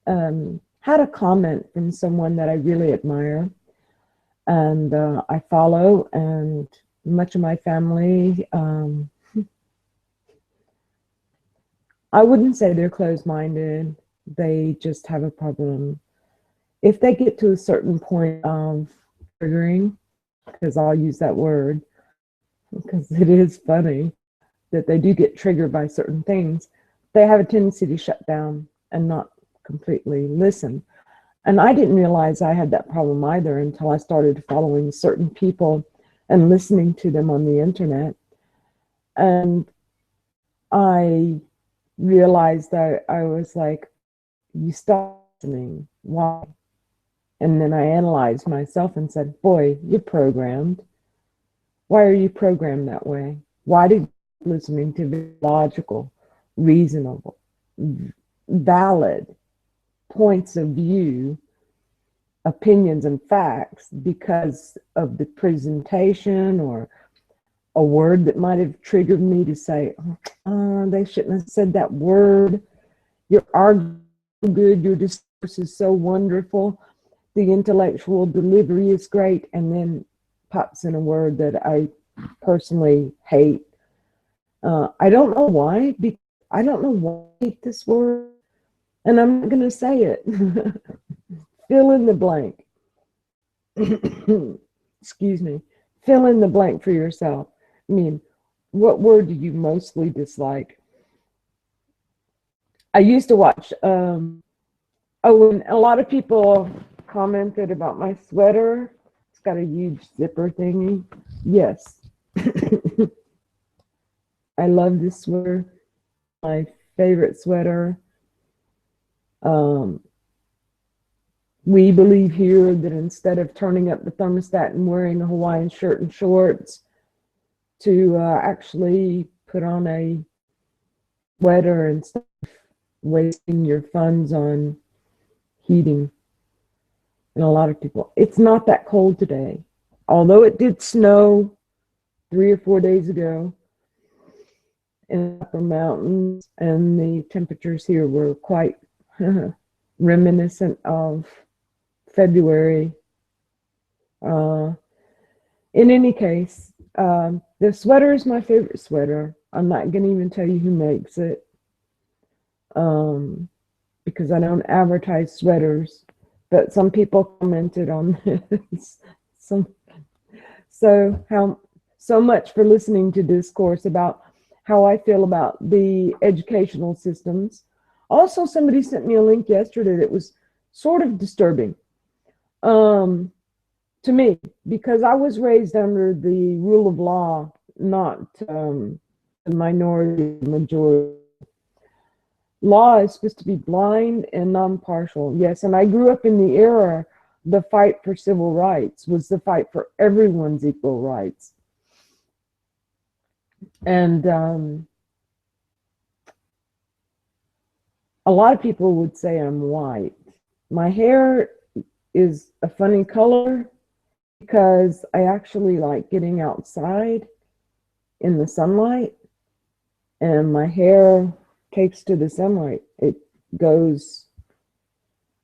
had a comment from someone that I really admire and I follow, and much of my family, I wouldn't say they're closed-minded. They just have a problem. If they get to a certain point of triggering, because I'll use that word, because it is funny that they do get triggered by certain things, they have a tendency to shut down and not completely listen. And I didn't realize I had that problem either until I started following certain people and listening to them on the internet. And I realized that I was like, you stop listening. Why? And then I analyzed myself and said, boy, you're programmed. Why are you programmed that way? Why did you listening to logical, reasonable, valid points of view, opinions and facts because of the presentation or a word that might have triggered me to say, oh, they shouldn't have said that word. Your argument is good. Your discourse is so wonderful. The intellectual delivery is great. And then pops in a word that I personally hate. I don't know why. I don't know why I hate this word. And I'm not going to say it. Fill in the blank. Excuse me. Fill in the blank for yourself. I mean, what word do you mostly dislike? I used to watch, and a lot of people commented about my sweater. It's got a huge zipper thingy. Yes. I love this sweater. My favorite sweater. We believe here that instead of turning up the thermostat and wearing a Hawaiian shirt and shorts, to actually put on a sweater instead of wasting your funds on heating. And a lot of people, it's not that cold today. Although it did snow 3 or 4 days ago in the upper mountains, and the temperatures here were quite reminiscent of February. In any case, the sweater is my favorite sweater. I'm not going to even tell you who makes it, because I don't advertise sweaters, but some people commented on this. So much for listening to discourse about how I feel about the educational systems. Also, somebody sent me a link yesterday that was sort of disturbing to me, because I was raised under the rule of law, not the minority majority. Law is supposed to be blind and non-partial. Yes, and I grew up in the era, the fight for civil rights was the fight for everyone's equal rights. And a lot of people would say I'm white. My hair is a funny color because I actually like getting outside in the sunlight, and my hair takes to the sunlight. It goes,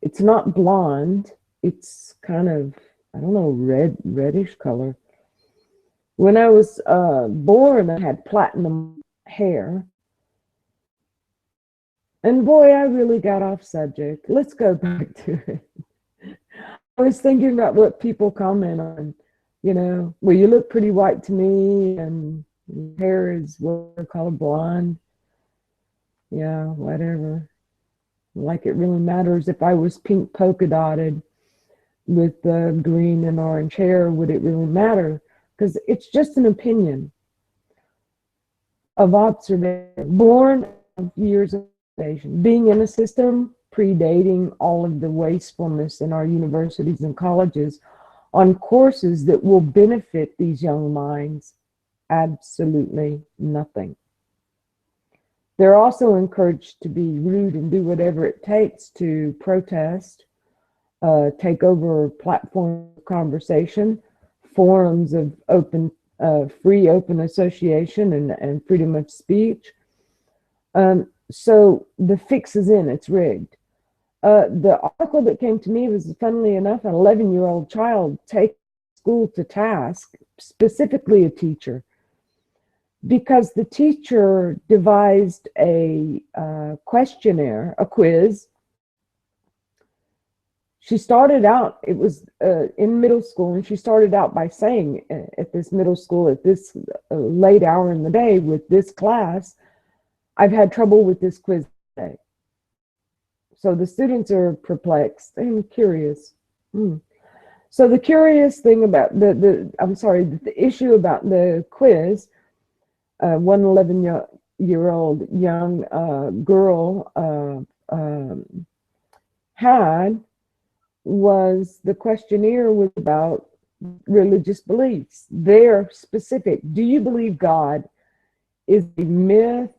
it's not blonde, it's kind of, I don't know, reddish color. When I was born, I had platinum hair. And boy, I really got off subject. Let's go back to it. I was thinking about what people comment on, well, you look pretty white to me, and your hair is what we call blonde. Yeah, whatever. Like it really matters if I was pink polka dotted with green and orange hair, would it really matter? Because it's just an opinion of observation, born of years of observation, being in a system predating all of the wastefulness in our universities and colleges on courses that will benefit these young minds. Absolutely nothing. They're also encouraged to be rude and do whatever it takes to protest, take over platforms of conversation, forums of free open association and freedom of speech. So the fix is in, it's rigged. The article that came to me was, funnily enough, an 11-year-old child taking school to task, specifically a teacher, because the teacher devised a questionnaire, a quiz. She started out, it was in middle school, and she started out by saying, at this middle school, at this late hour in the day with this class, I've had trouble with this quiz today. So the students are perplexed and curious. So the curious thing about the issue about the quiz, one 11-year-old young girl had, was the questionnaire was about religious beliefs. They're specific. Do you believe God is a myth,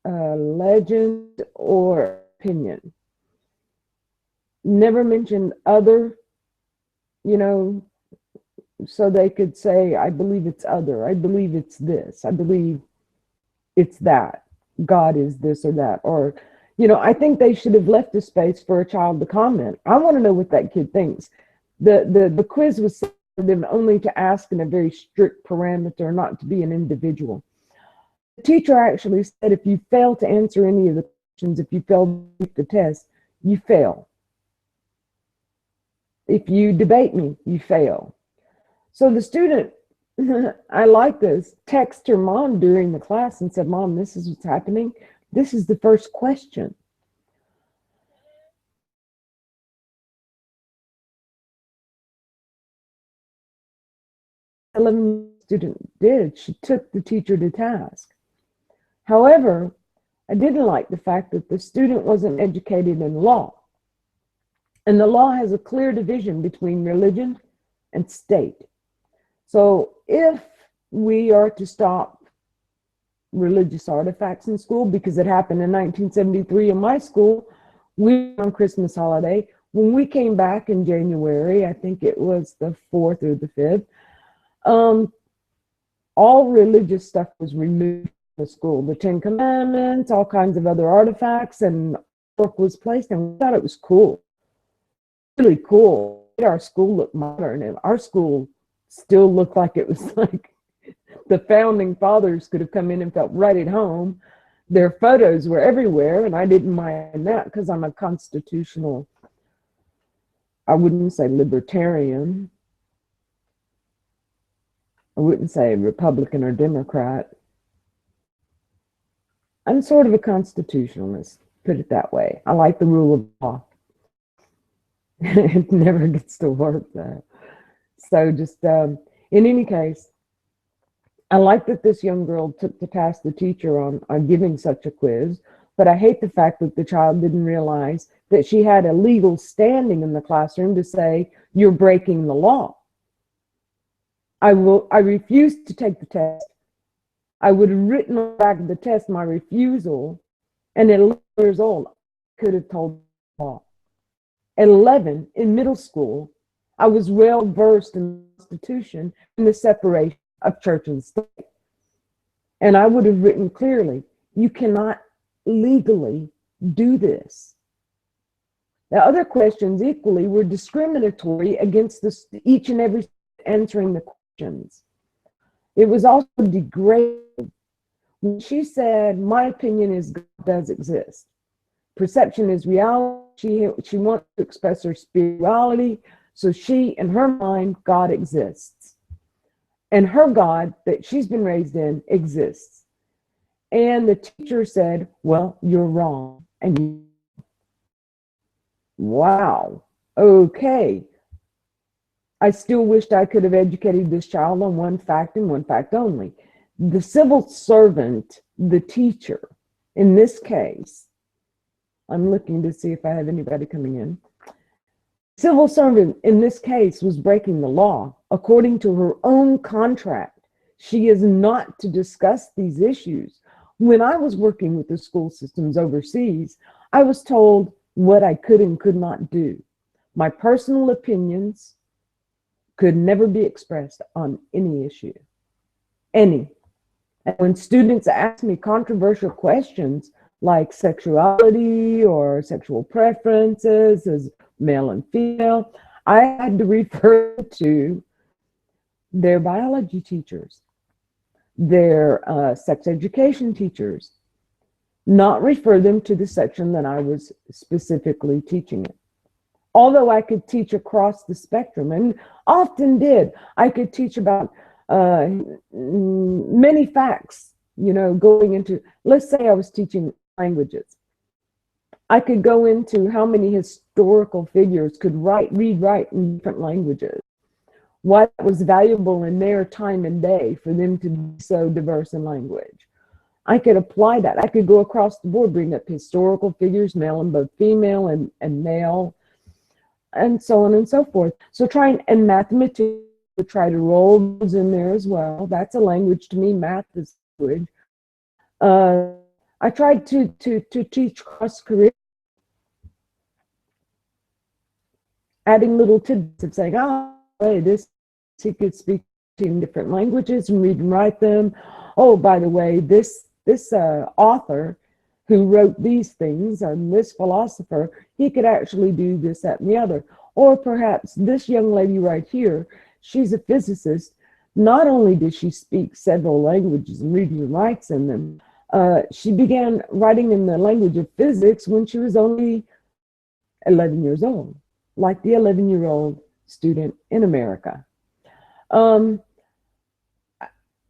legend, or opinion? Never mentioned other, so they could say, I believe it's other, I believe it's this, I believe it's that, God is this or that, or I think they should have left a space for a child to comment. I want to know what that kid thinks. The quiz was set for them only to ask in a very strict parameter, not to be an individual. The teacher actually said, if you fail to answer any of the questions, if you fail to take the test, you fail. If you debate me, you fail. So the student, I like this, texted her mom during the class and said, Mom, this is what's happening. This is the first question. The 11 student did. She took the teacher to task. However, I didn't like the fact that the student wasn't educated in law. And the law has a clear division between religion and state. So if we are to stop religious artifacts in school, because it happened in 1973 in my school, we were on Christmas holiday. When we came back in January, I think it was the 4th or the 5th, all religious stuff was removed from the school. The Ten Commandments, all kinds of other artifacts, and work was placed, and we thought it was cool. Really cool. It made our school look modern, and our school still looked like it was like the founding fathers could have come in and felt right at home. Their photos were everywhere, and I didn't mind that because I'm a constitutional, I wouldn't say libertarian. I wouldn't say Republican or Democrat. I'm sort of a constitutionalist, put it that way. I like the rule of law. It never gets to work though. So just in any case, I like that this young girl took to task the teacher on giving such a quiz, but I hate the fact that the child didn't realize that she had a legal standing in the classroom to say, you're breaking the law. I refuse to take the test. I would have written on the back of the test my refusal, and at 11 years old, I could have told the law. At 11, in middle school, I was well versed in the Constitution and the separation of church and state. And I would have written clearly, you cannot legally do this. The other questions equally were discriminatory against each and every answering the questions. It was also degrading. When she said, my opinion is God does exist. Perception is reality. She wants to express her spirituality. So she, in her mind, God exists. And her God that she's been raised in exists. And the teacher said, well, you're wrong. And wow, okay. I still wished I could have educated this child on one fact and one fact only. The civil servant, the teacher, in this case, I'm looking to see if I have anybody coming in. Civil servant in this case was breaking the law. According to her own contract, she is not to discuss these issues. When I was working with the school systems overseas, I was told what I could and could not do. My personal opinions could never be expressed on any issue. Any. And when students ask me controversial questions, like sexuality or sexual preferences as male and female, I had to refer to their biology teachers, their sex education teachers, not refer them to the section that I was specifically teaching in. Although I could teach across the spectrum, and often did, I could teach about many facts, going into, let's say I was teaching languages. I could go into how many historical figures could read, write in different languages. What was valuable in their time and day for them to be so diverse in language. I could apply that. I could go across the board, bring up historical figures, male and both female and male, and so on and so forth. So and mathematics, try to roll those in there as well. That's a language to me. Math is language. I tried to teach cross curriculum, adding little tidbits of saying, oh, hey, this he could speak in different languages and read and write them. Oh, by the way, this author who wrote these things, and this philosopher, he could actually do this, that, and the other. Or perhaps this young lady right here, she's a physicist. Not only does she speak several languages and reads and writes in them, she began writing in the language of physics when she was only 11 years old, like the 11-year-old student in America.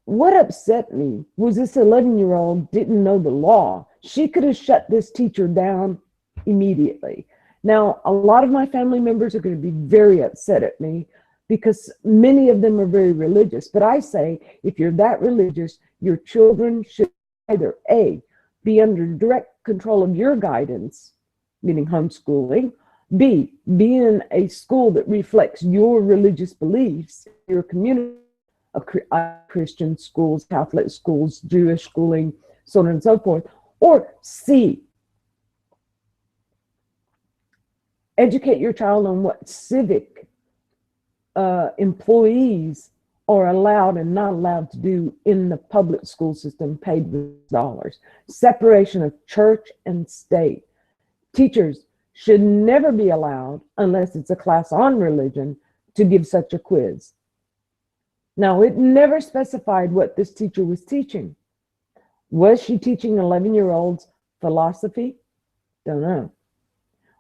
What upset me was this 11-year-old didn't know the law. She could have shut this teacher down immediately. Now, a lot of my family members are going to be very upset at me because many of them are very religious. But I say, if you're that religious, your children should either A, be under direct control of your guidance, meaning homeschooling, B, be in a school that reflects your religious beliefs, your community, Christian schools, Catholic schools, Jewish schooling, so on and so forth. Or C, educate your child on what civic employees are allowed and not allowed to do in the public school system paid with dollars. Separation of church and state. Teachers should never be allowed, unless it's a class on religion, to give such a quiz. Now, it never specified what this teacher was teaching. Was she teaching 11-year-olds philosophy? Don't know.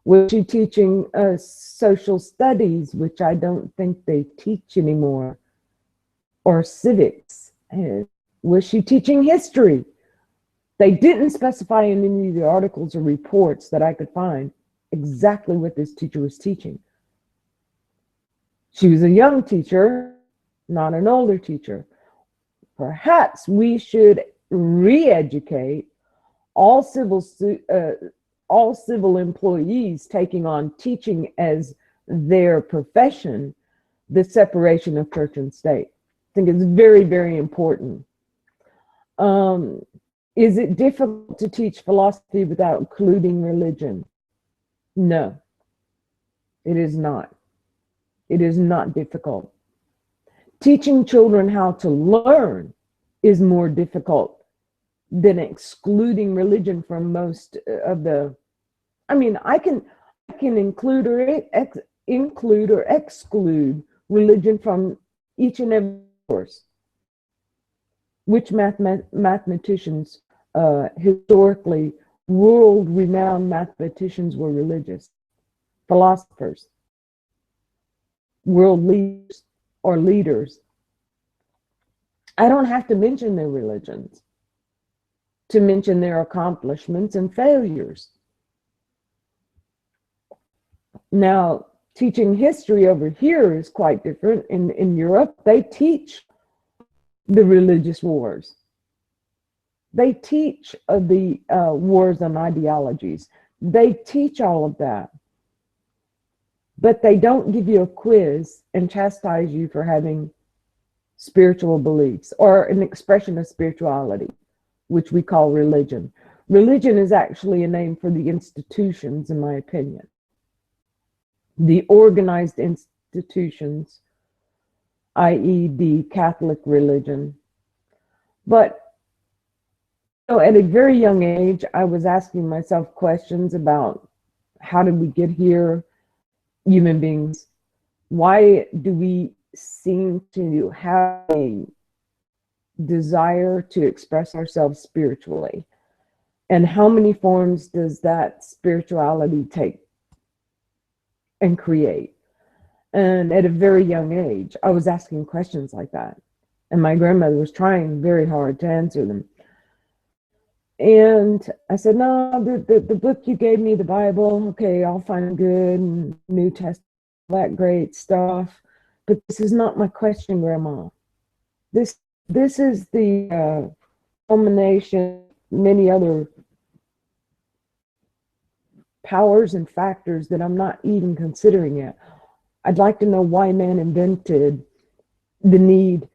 Was she teaching social studies, which I don't think they teach anymore, or civics? Was she teaching history? They didn't specify in any of the articles or reports that I could find exactly what this teacher was teaching. She was a young teacher, not an older teacher. Perhaps we should re-educate all civil employees taking on teaching as their profession, the separation of church and state. I think it's very, very important. Is it difficult to teach philosophy without including religion? No, it is not. It is not difficult. Teaching children how to learn is more difficult than excluding religion from most of the, I can include or exclude religion from each and every course. Which mathematicians, historically, world-renowned mathematicians were religious? Philosophers, world leaders, or leaders. I don't have to mention their religions to mention their accomplishments and failures. Now, teaching history over here is quite different. In Europe, they teach the religious wars. They teach the wars on ideologies. They teach all of that. But they don't give you a quiz and chastise you for having spiritual beliefs or an expression of spirituality, which we call religion. Religion is actually a name for the institutions, in my opinion. The organized institutions, i.e. the Catholic religion. But So at a very young age, I was asking myself questions about how did we get here, human beings? Why do we seem to have a desire to express ourselves spiritually? And how many forms does that spirituality take and create? And at a very young age, I was asking questions like that. And my grandmother was trying very hard to answer them. And I said, no, the book you gave me, the Bible, okay, I'll find good, and New Testament, that great stuff. But this is not my question, Grandma. This is the culmination, many other powers and factors that I'm not even considering yet. I'd like to know why man invented the need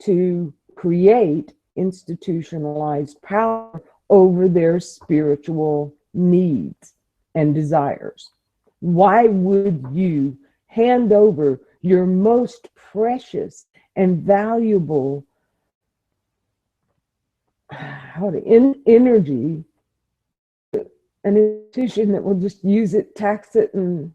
to create institutionalized power over their spiritual needs and desires. Why would you hand over your most precious and valuable energy, an institution that will just use it, tax it, and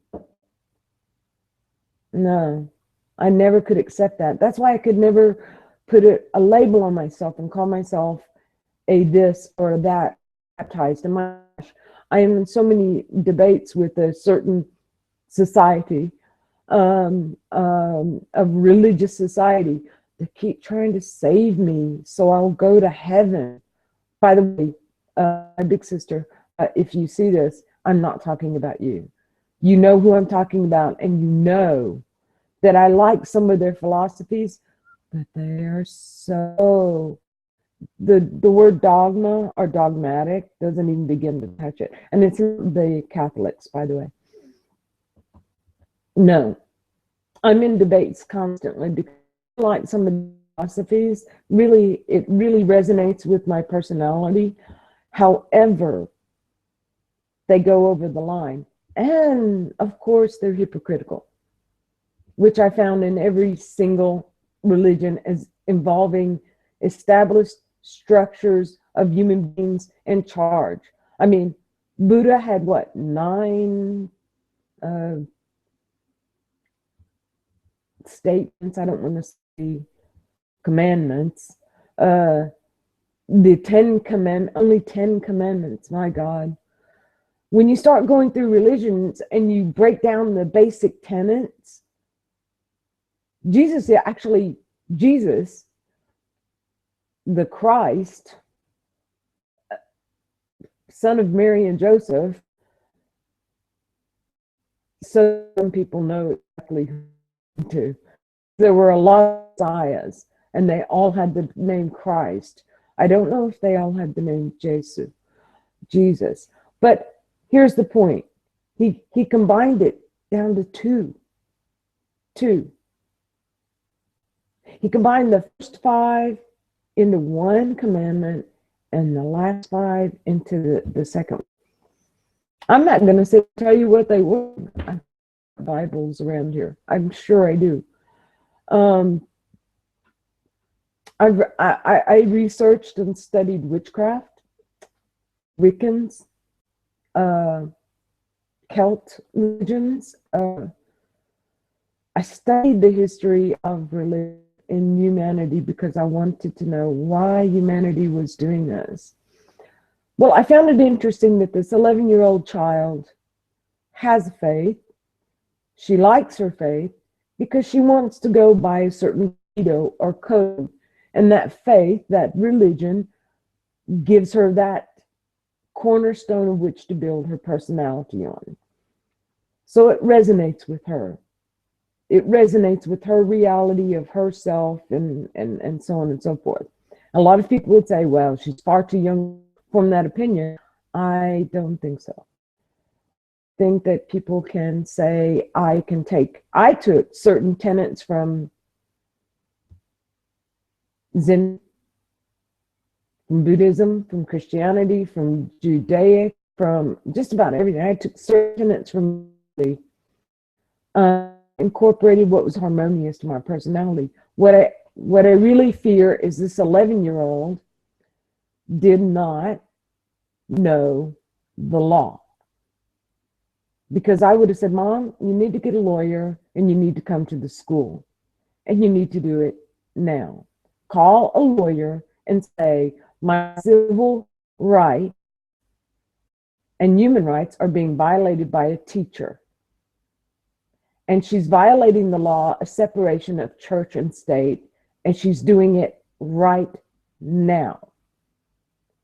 no, I never could accept that. That's why I could never put a label on myself and call myself a this or that baptized. And I am in so many debates with a certain society, of religious society, that keep trying to save me so I'll go to heaven. By the way, my big sister, if you see this, I'm not talking about you. You know who I'm talking about, and you know that I like some of their philosophies, but they are so, the word dogma or dogmatic doesn't even begin to touch it. And it's the Catholics, by the way. No, I'm in debates constantly because I like some of the philosophies. Really, it really resonates with my personality. However, they go over the line. And of course, they're hypocritical, which I found in every single religion as involving established structures of human beings in charge. I mean, Buddha had what, 9 statements? I don't want to say commandments. The 10 commandments, only 10 commandments, my God. When you start going through religions and you break down the basic tenets, Jesus, the Christ, son of Mary and Joseph, so some people know exactly who to. There were a lot of messiahs, and they all had the name Christ. I don't know if they all had the name Jesus. But here's the point. He combined it down to two. He combined the first 5 into one commandment and the last 5 into the second. I'm not going to tell you what they were. I have Bibles around here. I'm sure I do. I researched and studied witchcraft, Wiccans, Celt religions. I studied the history of religion in humanity because I wanted to know why humanity was doing this. Well, I found it interesting that this 11-year-old child has faith. She likes her faith because she wants to go by a certain credo or code. And that faith, that religion, gives her that cornerstone of which to build her personality on. So it resonates with her. It resonates with her reality of herself and so on and so forth. A lot of people would say, well, she's far too young to form that opinion. I don't think so. I think that people can say, I took certain tenets from Zen, from Buddhism, from Christianity, from Judaic, from just about everything. I took certain tenets from incorporated what was harmonious to my personality. What I really fear is this 11-year-old did not know the law. Because I would have said, Mom, you need to get a lawyer and you need to come to the school and you need to do it now. Call a lawyer and say, my civil rights and human rights are being violated by a teacher. And she's violating the law of separation of church and state, and she's doing it right now.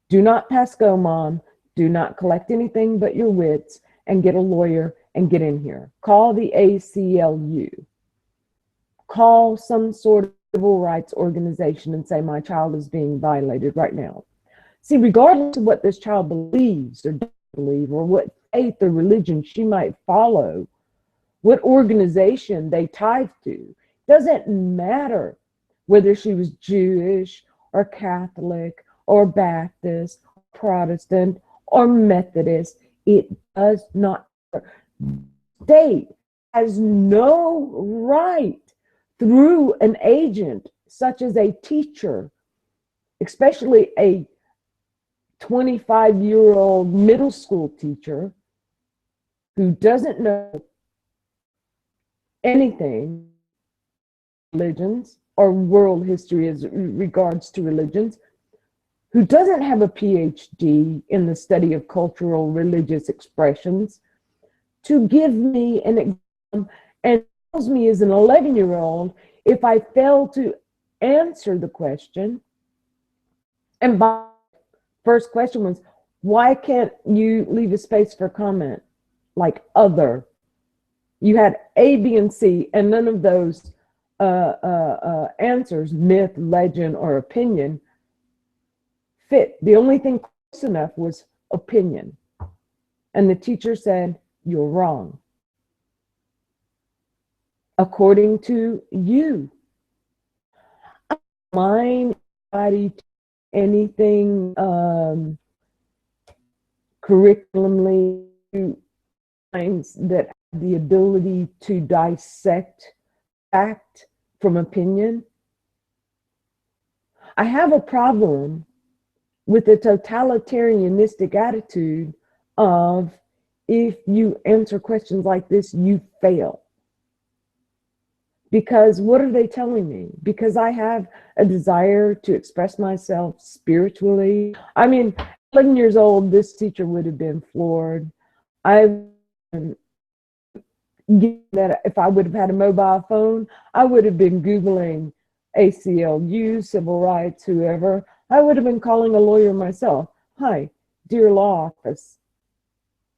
Do not pass go, Mom. Do not collect anything but your wits and get a lawyer and get in here. Call the ACLU. Call some sort of civil rights organization and say, my child is being violated right now. See, regardless of what this child believes or doesn't believe, or what faith or religion she might follow, what organization they tithe to, doesn't matter whether she was Jewish or Catholic or Baptist, Protestant or Methodist. It does not matter. State has no right through an agent such as a teacher, especially a 25-year-old middle school teacher who doesn't know anything religions or world history as regards to religions, who doesn't have a PhD in the study of cultural religious expressions, to give me an exam and tells me as an 11-year-old if I fail to answer the question. And my first question was, why can't you leave a space for comment like other? You had A, B, and C, and none of those answers, myth, legend, or opinion, fit. The only thing close enough was opinion. And the teacher said, you're wrong. According to you. I don't mind anything curriculumly that have the ability to dissect fact from opinion. I have a problem with the totalitarianistic attitude of, if you answer questions like this, you fail. Because what are they telling me? Because I have a desire to express myself spiritually. I mean, 11 years old, this teacher would have been floored. That if I would have had a mobile phone, I would have been Googling ACLU, civil rights, whoever. I would have been calling a lawyer myself. Hi, dear law office.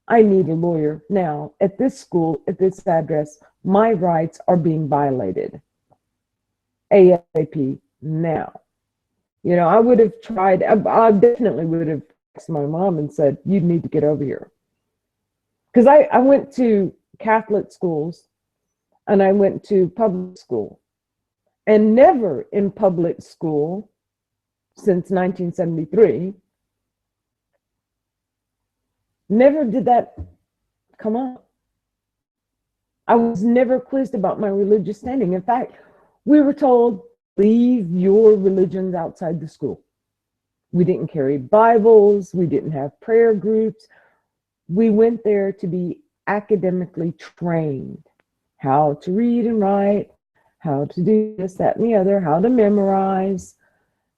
I need a lawyer now. At this school, at this address, my rights are being violated. ASAP now. You know, I would have tried, I definitely would have asked my mom and said, you need to get over here. Because I went to Catholic schools and I went to public school. And never in public school since 1973, never did that come up. I was never quizzed about my religious standing. In fact, we were told, leave your religions outside the school. We didn't carry Bibles. We didn't have prayer groups. We went there to be academically trained, how to read and write, how to do this, that, and the other, how to memorize.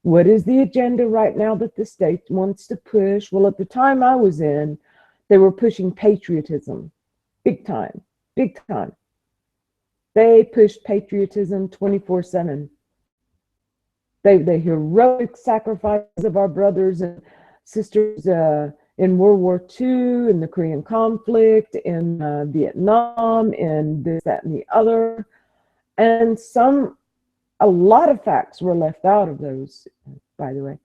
What is the agenda right now that the state wants to push? Well, at the time I was in, they were pushing patriotism, big time, big time. They pushed patriotism 24/7. The heroic sacrifices of our brothers and sisters in World War II, in the Korean conflict, in Vietnam, in this, that, and the other. And a lot of facts were left out of those, by the way.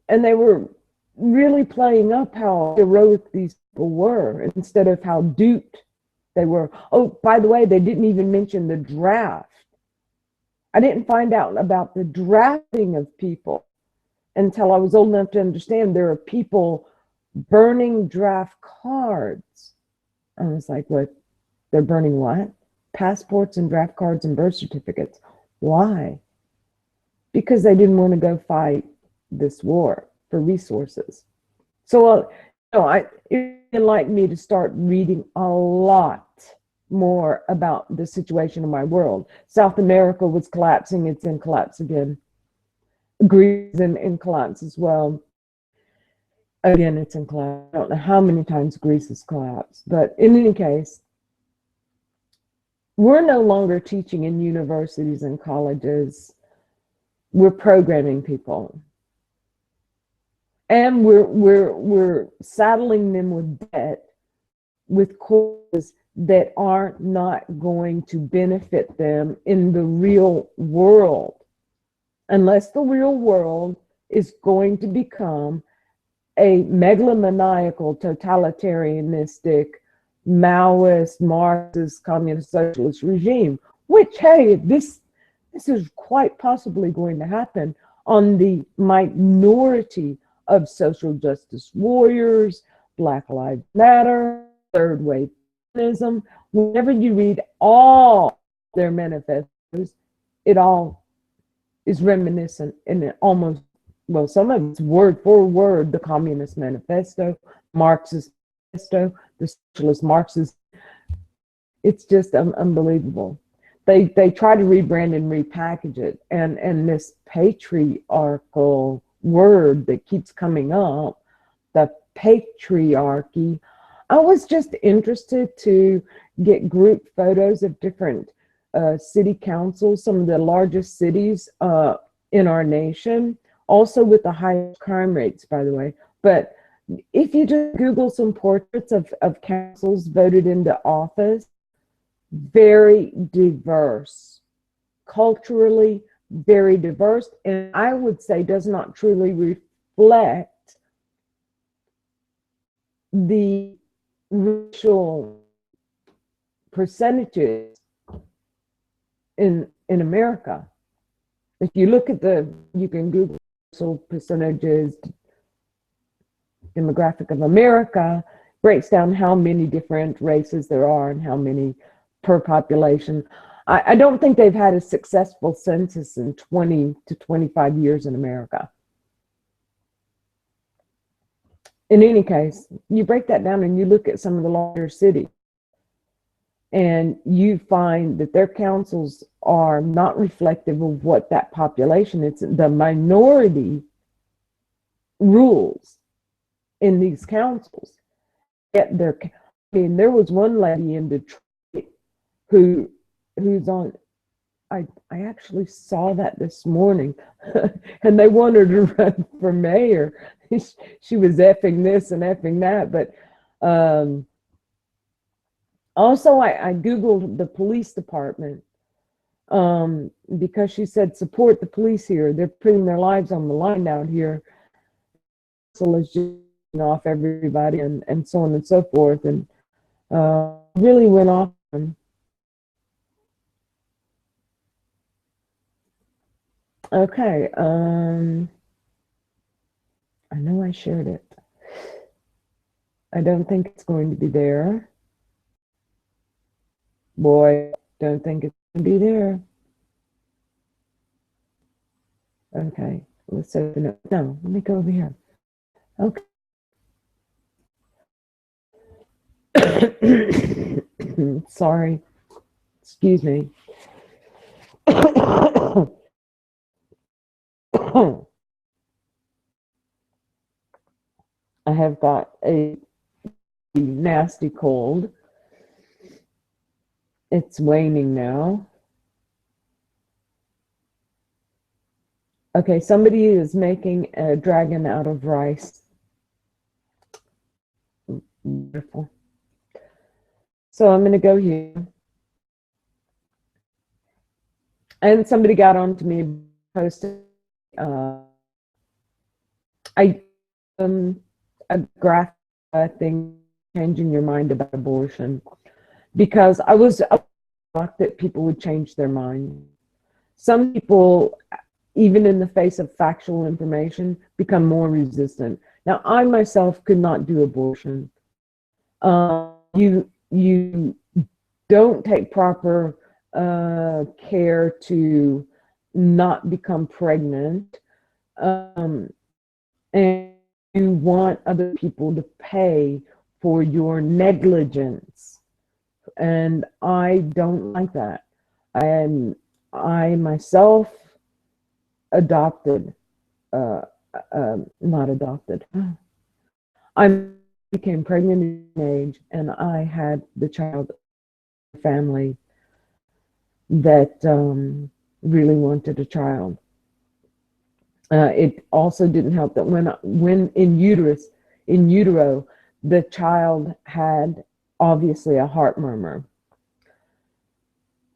And they were really playing up how heroic these people were instead of how duped they were. Oh, by the way, they didn't even mention the draft. I didn't find out about the drafting of people until I was old enough to understand there are people burning draft cards. I was like, what? They're burning what? Passports and draft cards and birth certificates. Why? because they didn't want to go fight this war for resources. So, it enlightened me to start reading a lot more about the situation in my world. South America was collapsing. It's in collapse again. Greece is in collapse as well. Again, it's in collapse. I don't know how many times Greece has collapsed. But in any case, we're no longer teaching in universities and colleges. We're programming people. And we're saddling them with debt, with courses that are not going to benefit them in the real world, unless the real world is going to become a megalomaniacal, totalitarianistic, Maoist, Marxist, communist, socialist regime, which, hey, this is quite possibly going to happen on the minority of social justice warriors, Black Lives Matter, third wave feminism. Whenever you read all their manifestos, it all is reminiscent and it almost, well, some of it's word for word, the Communist Manifesto, Marxist Manifesto, the Socialist Marxist. It's just unbelievable. They try to rebrand and repackage it, and this patriarchal word that keeps coming up, the patriarchy. I was just interested to get group photos of different city councils, some of the largest cities in our nation, also with the highest crime rates, by the way. But if you just Google some portraits of councils voted into office, very diverse, culturally very diverse, and I would say does not truly reflect the racial percentages in America. If you look at you can Google racial percentages, demographic of America, breaks down how many different races there are and how many per population. I don't think they've had a successful census in 20 to 25 years in America. In any case, you break that down and you look at some of the larger cities, and you find that their councils are not reflective of what that population is. The minority rules in these councils. Yet there was one lady in Detroit who's on, I actually saw that this morning, and they wanted her to run for mayor. She was effing this and effing that, but also I Googled the police department because she said support the police here. They're putting their lives on the line out here. So let's just off everybody and so on and so forth, and really went off on. Okay, I know I shared it. I don't think it's going to be there. Boy, don't think it's going to be there. Okay, let's open it. No, let me go over here. Okay. Sorry. Excuse me. I have got a nasty cold. It's waning now. Okay, somebody is making a dragon out of rice. Wonderful. So I'm going to go here. And somebody got on to me, posted a graphic thing, changing your mind about abortion, because I was shocked that people would change their mind. Some people, even in the face of factual information, become more resistant. Now, I myself could not do abortion. You don't take proper care to not become pregnant, and you want other people to pay for your negligence. And I don't like that. And I myself adopted, uh, not adopted. I became pregnant at age, and I had the child family that really wanted a child. It also didn't help that when in utero, the child had obviously a heart murmur,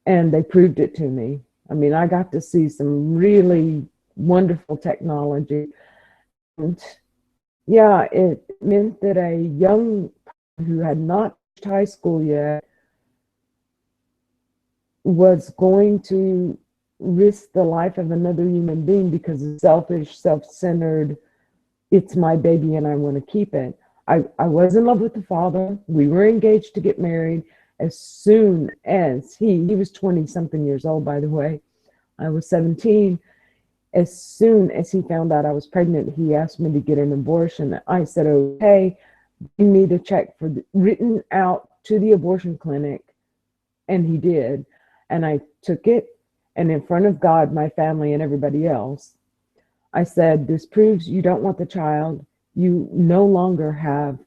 and they proved it to me. I mean, I got to see some really wonderful technology. And yeah, it meant that a young person who had not finished high school yet was going to risk the life of another human being because of selfish, self-centered, it's my baby and I want to keep it. I was in love with the father. We were engaged to get married. As soon as he was 20 something years old, by the way, I was 17. As soon as he found out I was pregnant, he asked me to get an abortion. I said, okay, bring me the check written out to the abortion clinic. And he did. And I took it, and in front of God, my family, and everybody else, I said, this proves you don't want the child. You no longer have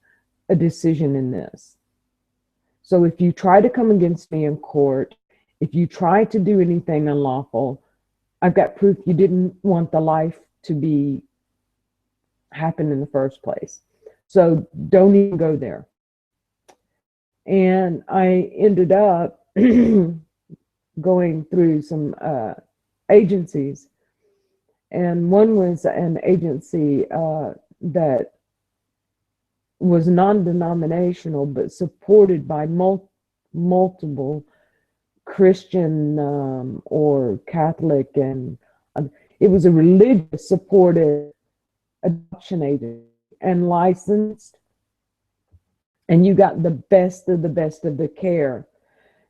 a decision in this. So if you try to come against me in court, if you try to do anything unlawful, I've got proof you didn't want the life to happen in the first place. So don't even go there. And I ended up going through some agencies, and one was an agency that was non-denominational but supported by multiple Christian or Catholic, and it was a religious supported adoption agency and licensed, and you got the best of the care.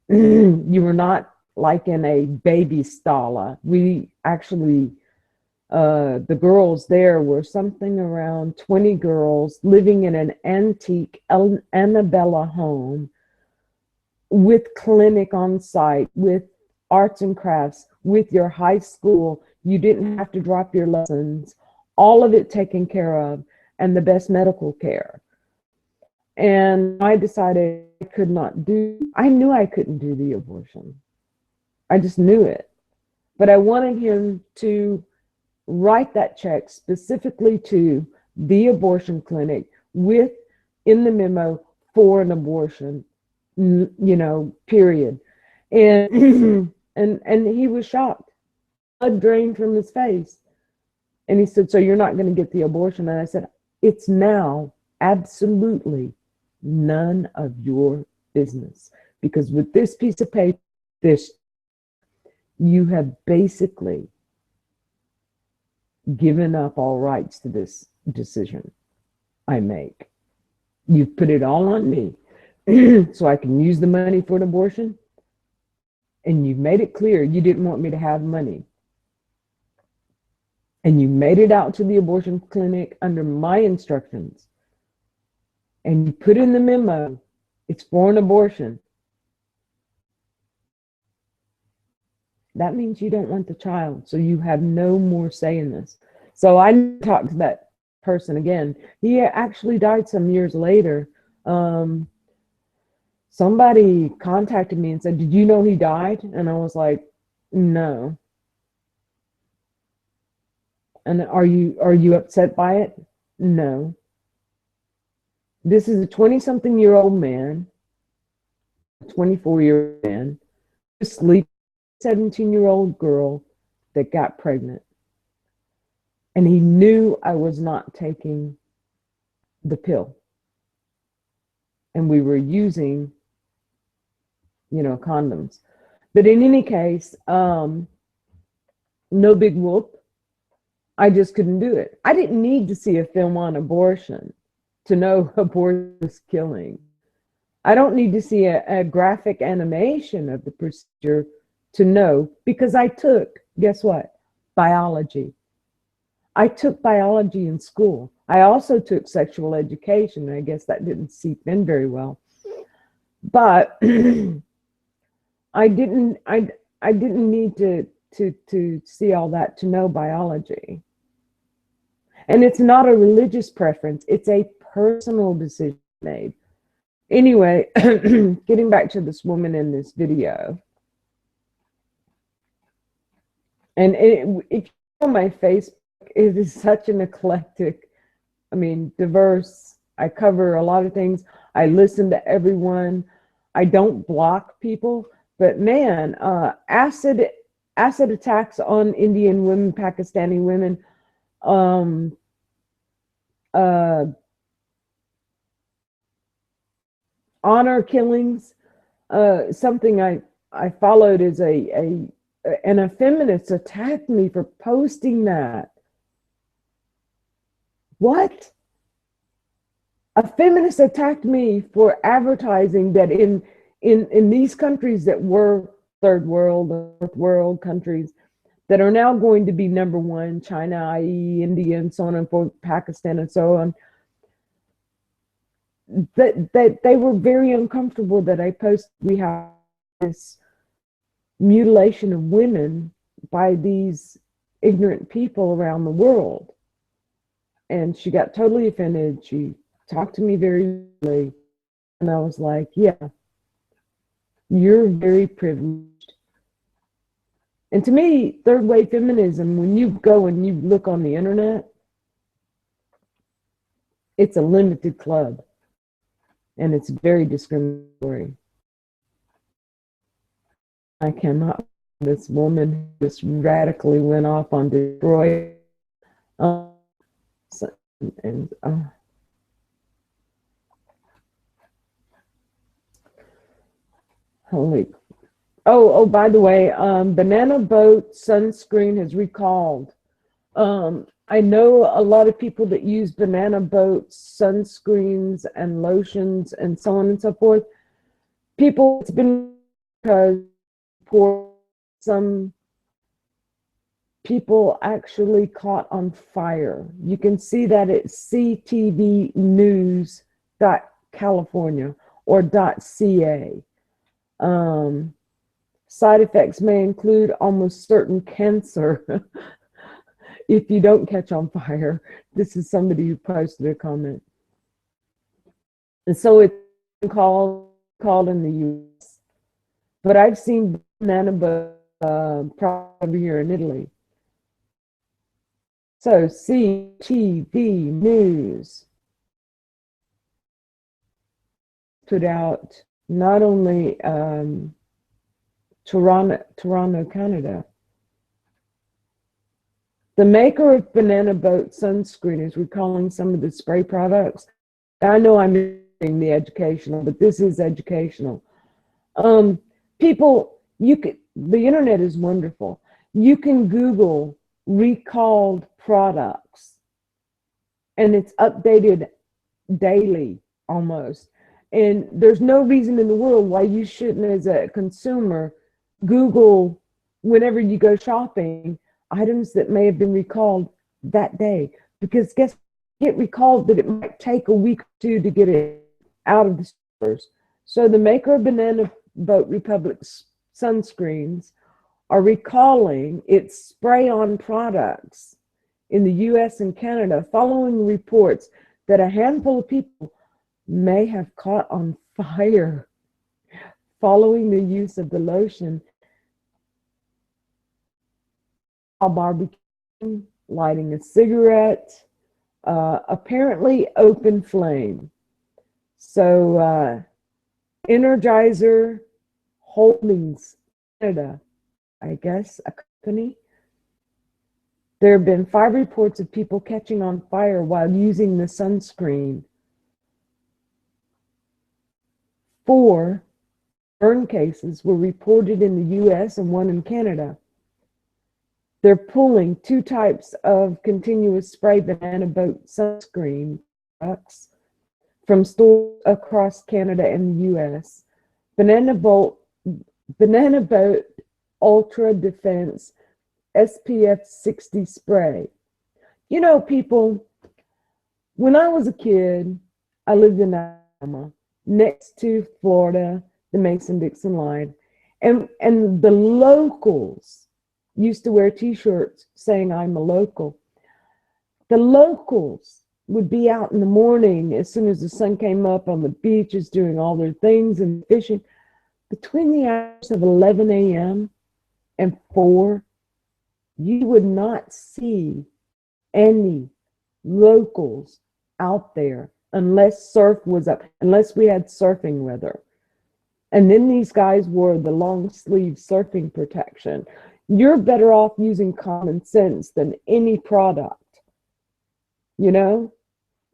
You were not like in a baby stalla. We actually, the girls there were something around 20 girls living in an antique Annabella home with clinic on site, with arts and crafts, with your high school. You didn't have to drop your lessons, all of it taken care of, and the best medical care. And I decided I knew I couldn't do the abortion. I just knew it. But I wanted him to write that check specifically to the abortion clinic with, in the memo, for an abortion, period. And and he was shocked. Blood drained from his face. And he said, so you're not going to get the abortion? And I said, it's now absolutely none of your business. Because with this piece of paper, you have basically given up all rights to this decision I make. You've put it all on me so I can use the money for an abortion. And you made it clear you didn't want me to have money. And you made it out to the abortion clinic under my instructions. And you put in the memo, it's for an abortion. That means you don't want the child. So you have no more say in this. So I talked to that person again. He actually died some years later. Somebody contacted me and said, did you know he died? And I was like, no. And are you upset by it? No. This is a 20-something-year-old man, a 24-year-old man, a sleeping 17-year-old girl that got pregnant. And he knew I was not taking the pill. And we were using, condoms. But in any case, no big whoop. I just couldn't do it. I didn't need to see a film on abortion to know abortion is killing. I don't need to see a graphic animation of the procedure to know, because I took Guess what? Biology. I took biology in school. I also took sexual education. I guess that didn't seep in very well. But I didn't need to see all that to know biology. And it's not a religious preference, it's a personal decision made. Anyway, getting back to this woman in this video. And if you on my Facebook, it is such an eclectic, I mean, diverse. I cover a lot of things. I listen to everyone. I don't block people, but man, acid attacks on Indian women, Pakistani women, honor killings. Something I followed is and a feminist attacked me for posting that. What? A feminist attacked me for advertising that in these countries that were third world, fourth world countries that are now going to be number one, China, i.e. India, and so on and forth, Pakistan, and so on, that they were very uncomfortable that I posted we have this mutilation of women by these ignorant people around the world. And she got totally offended. She talked to me very rudely, and I was like, yeah, you're very privileged. And to me, third wave feminism, when you go and you look on the internet, it's a limited club, and it's very discriminatory. I cannot. This woman just radically went off on Detroit. Holy. Oh, by the way, Banana Boat sunscreen has recalled. I know a lot of people that use Banana Boat sunscreens and lotions and so on and so forth. People, it's been because for some people actually caught on fire. You can see that at ctvnews.california or .ca. Side effects may include almost certain cancer if you don't catch on fire. This is somebody who posted a comment. And so it's called in the US. But I've seen Banana Boat probably here in Italy. So CTV News put out not only Toronto, Canada. The maker of Banana Boat sunscreen is recalling some of the spray products. I know I'm in the educational, but this is educational. People, the internet is wonderful. You can Google recalled products, and it's updated daily almost. And there's no reason in the world why you shouldn't, as a consumer, Google whenever you go shopping items that may have been recalled that day, because get recalled that it might take a week or two to get it out of the stores. So the maker of Banana Boat Republic sunscreens are recalling its spray-on products in the US and Canada following reports that a handful of people may have caught on fire following the use of the lotion while barbecuing, lighting a cigarette, apparently open flame. So Energizer Holdings Canada, I guess, a company. There have been 5 reports of people catching on fire while using the sunscreen. 4 burn cases were reported in the US and 1 in Canada. They're pulling 2 types of continuous spray Banana Boat sunscreen products from stores across Canada and the US. Banana Boat Ultra Defense SPF 60 spray. You know, people, when I was a kid, I lived in Alabama, next to Florida, the Mason-Dixon line, and the locals used to wear T-shirts saying I'm a local. The locals would be out in the morning as soon as the sun came up on the beaches doing all their things and fishing. Between the hours of 11 a.m. and 4, you would not see any locals out there unless surf was up, unless we had surfing weather. And then these guys wore the long sleeve surfing protection. You're better off using common sense than any product. You know,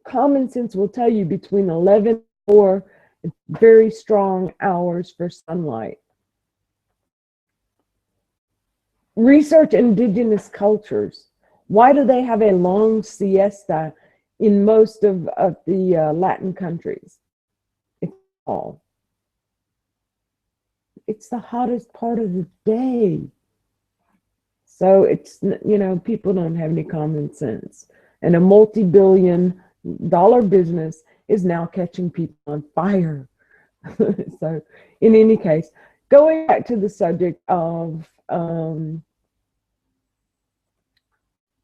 common sense will tell you between 11 and 4, very strong hours for sunlight. Research indigenous cultures. Why do they have a long siesta in most of the Latin countries? It's fall. It's the hottest part of the day. So it's, you know, people don't have any common sense. And a multi-billion-dollar business is now catching people on fire. So in any case, going back to the subject of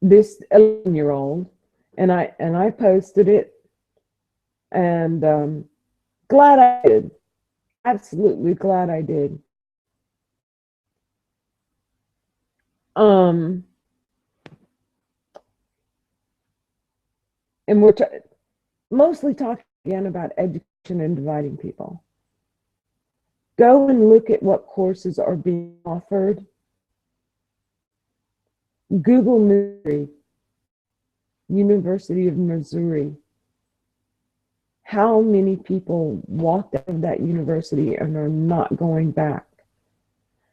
this 11-year-old, and I posted it, and glad I did. Absolutely glad I did. And we're mostly talking again about education and dividing people. Go and look at what courses are being offered. Google Missouri, University of Missouri. How many people walked out of that university and are not going back?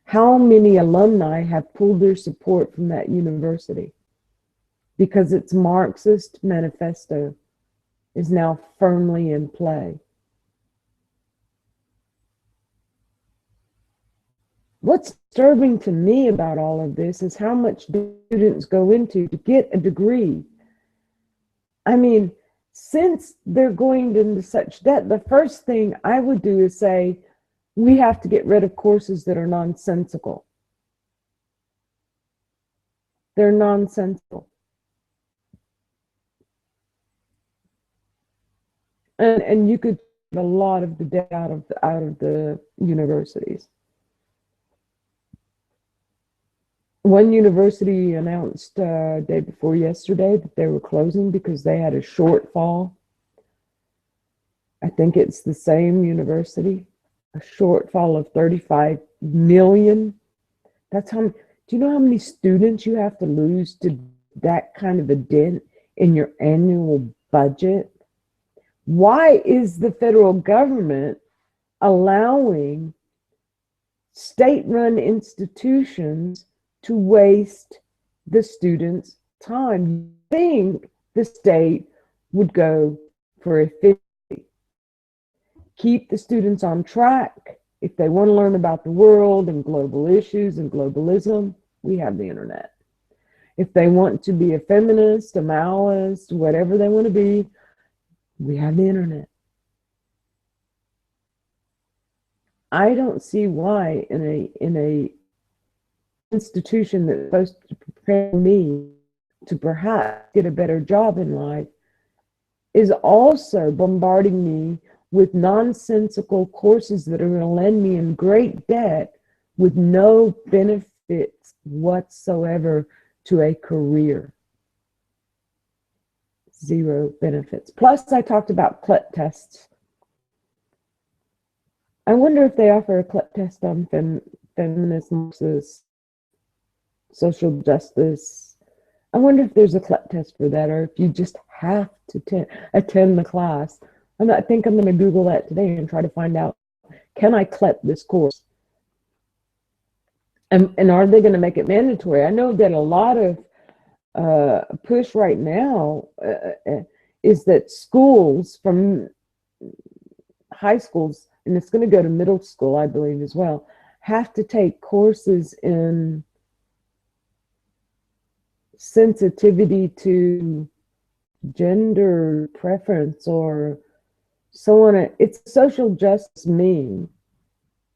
How many alumni have pulled their support from that university because its Marxist manifesto is now firmly in play? What's disturbing to me about all of this is how much students go into to get a degree. I mean, since they're going into such debt, the first thing I would do is say, we have to get rid of courses that are nonsensical. They're nonsensical. And you could get a lot of the debt out of the universities. One university announced day before yesterday that they were closing because they had a shortfall. I think it's the same university, a shortfall of 35 million. That's how. Do you know how many students you have to lose to that kind of a dent in your annual budget? Why is the federal government allowing state-run institutions to waste the students' time? You think the state would go for efficiency, keep the students on track. If they want to learn about the world and global issues and globalism, we have the internet. If they want to be a feminist, a Maoist, whatever they want to be, we have the internet. I don't see why in a institution that's supposed to prepare me to perhaps get a better job in life is also bombarding me with nonsensical courses that are going to land me in great debt with no benefits whatsoever to a career. Zero benefits. Plus, I talked about CLEP tests. I wonder if they offer a CLEP test on feminism, social justice. I wonder if there's a CLEP test for that, or if you just have to attend the class. I think I'm going to Google that today and try to find out, can I CLEP this course? And are they going to make it mandatory? I know that a lot of push right now is that schools, from high schools, and it's going to go to middle school, I believe, as well, have to take courses in sensitivity to gender preference or so on. It's a social justice meme,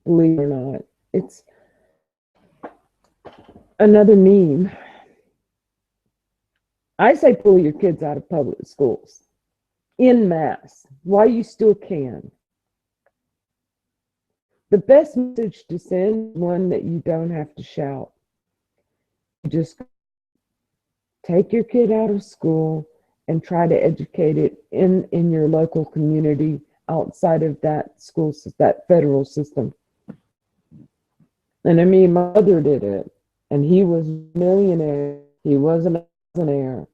believe it or not. It's another meme. I say pull your kids out of public schools en masse while you still can. The best message to send is one that you don't have to shout. You just take your kid out of school and try to educate it in your local community outside of that school, that federal system. And I mean, my mother did it, and he was a millionaire. He wasn't a millionaire.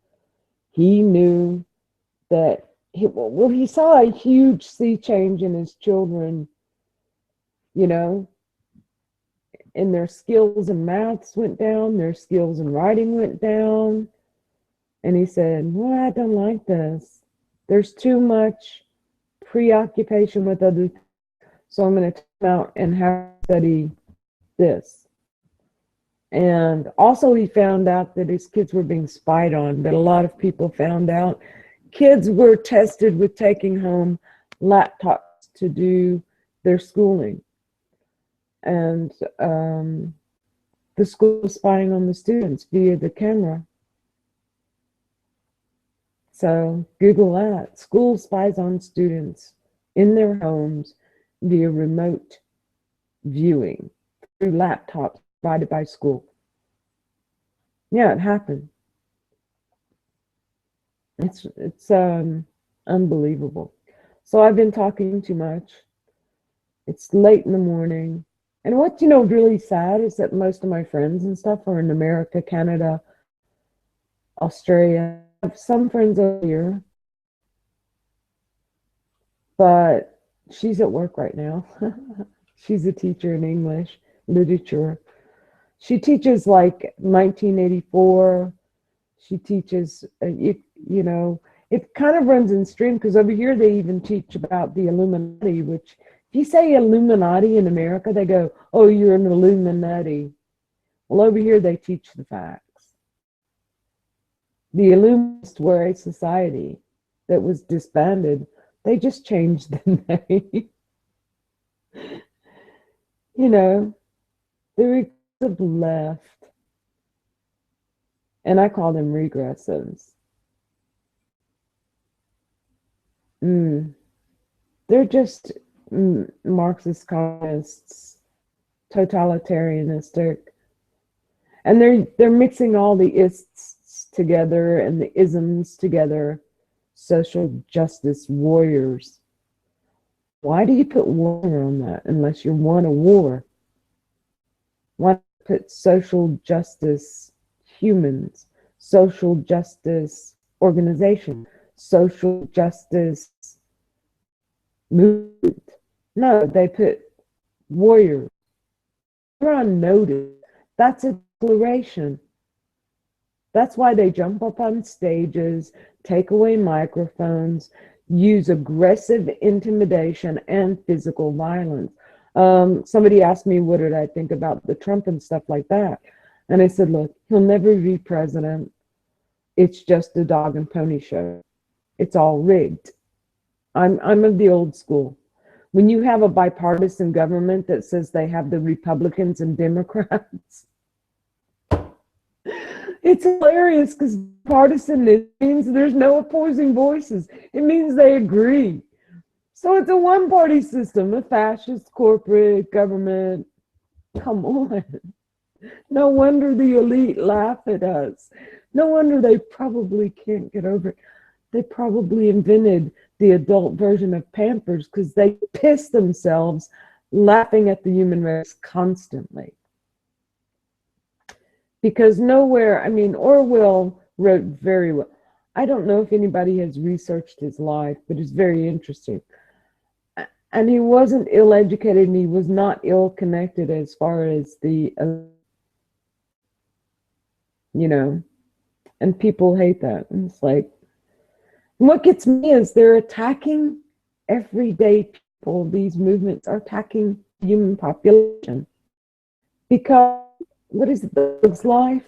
He knew that he saw a huge sea change in his children, you know, and their skills in maths went down, their skills in writing went down. And he said, well, I don't like this. There's too much preoccupation with other things. So I'm going to come out and have to study this. And also he found out that his kids were being spied on, but a lot of people found out kids were tested with taking home laptops to do their schooling. And the school was spying on the students via the camera. So Google that. School spies on students in their homes via remote viewing through laptops provided by school. Yeah, it happened. It's unbelievable. So I've been talking too much. It's late in the morning. And what's, really sad is that most of my friends and stuff are in America, Canada, Australia. I have some friends over here, but she's at work right now. She's a teacher in English literature. She teaches like 1984. She teaches, it kind of runs in stream because over here they even teach about the Illuminati, which if you say Illuminati in America, they go, oh, you're an Illuminati. Well, over here they teach the facts. The Illuminists were a society that was disbanded. They just changed the name. The regressive left. And I call them regressives. They're just Marxist communists, totalitarianistic. And they're mixing all the ists together and the isms together. Social justice warriors. Why do you put warrior on that unless you want a war? Why put social justice humans, social justice organization, social justice movement? No, they put warrior. You're on notice. That's a declaration. That's why they jump up on stages, take away microphones, use aggressive intimidation and physical violence. Somebody asked me, what did I think about the Trump and stuff like that? And I said, look, he'll never be president. It's just a dog and pony show. It's all rigged. I'm of the old school. When you have a bipartisan government that says they have the Republicans and Democrats, it's hilarious because partisan means there's no opposing voices. It means they agree. So it's a one-party system, a fascist corporate government. Come on. No wonder the elite laugh at us. No wonder they probably can't get over it. They probably invented the adult version of Pampers because they piss themselves laughing at the human race constantly. Because nowhere, Orwell wrote very well. I don't know if anybody has researched his life, but it's very interesting. And he wasn't ill-educated and he was not ill-connected as far as and people hate that. And it's like, what gets me is they're attacking everyday people. These movements are attacking the human population. Because what is the bug's life?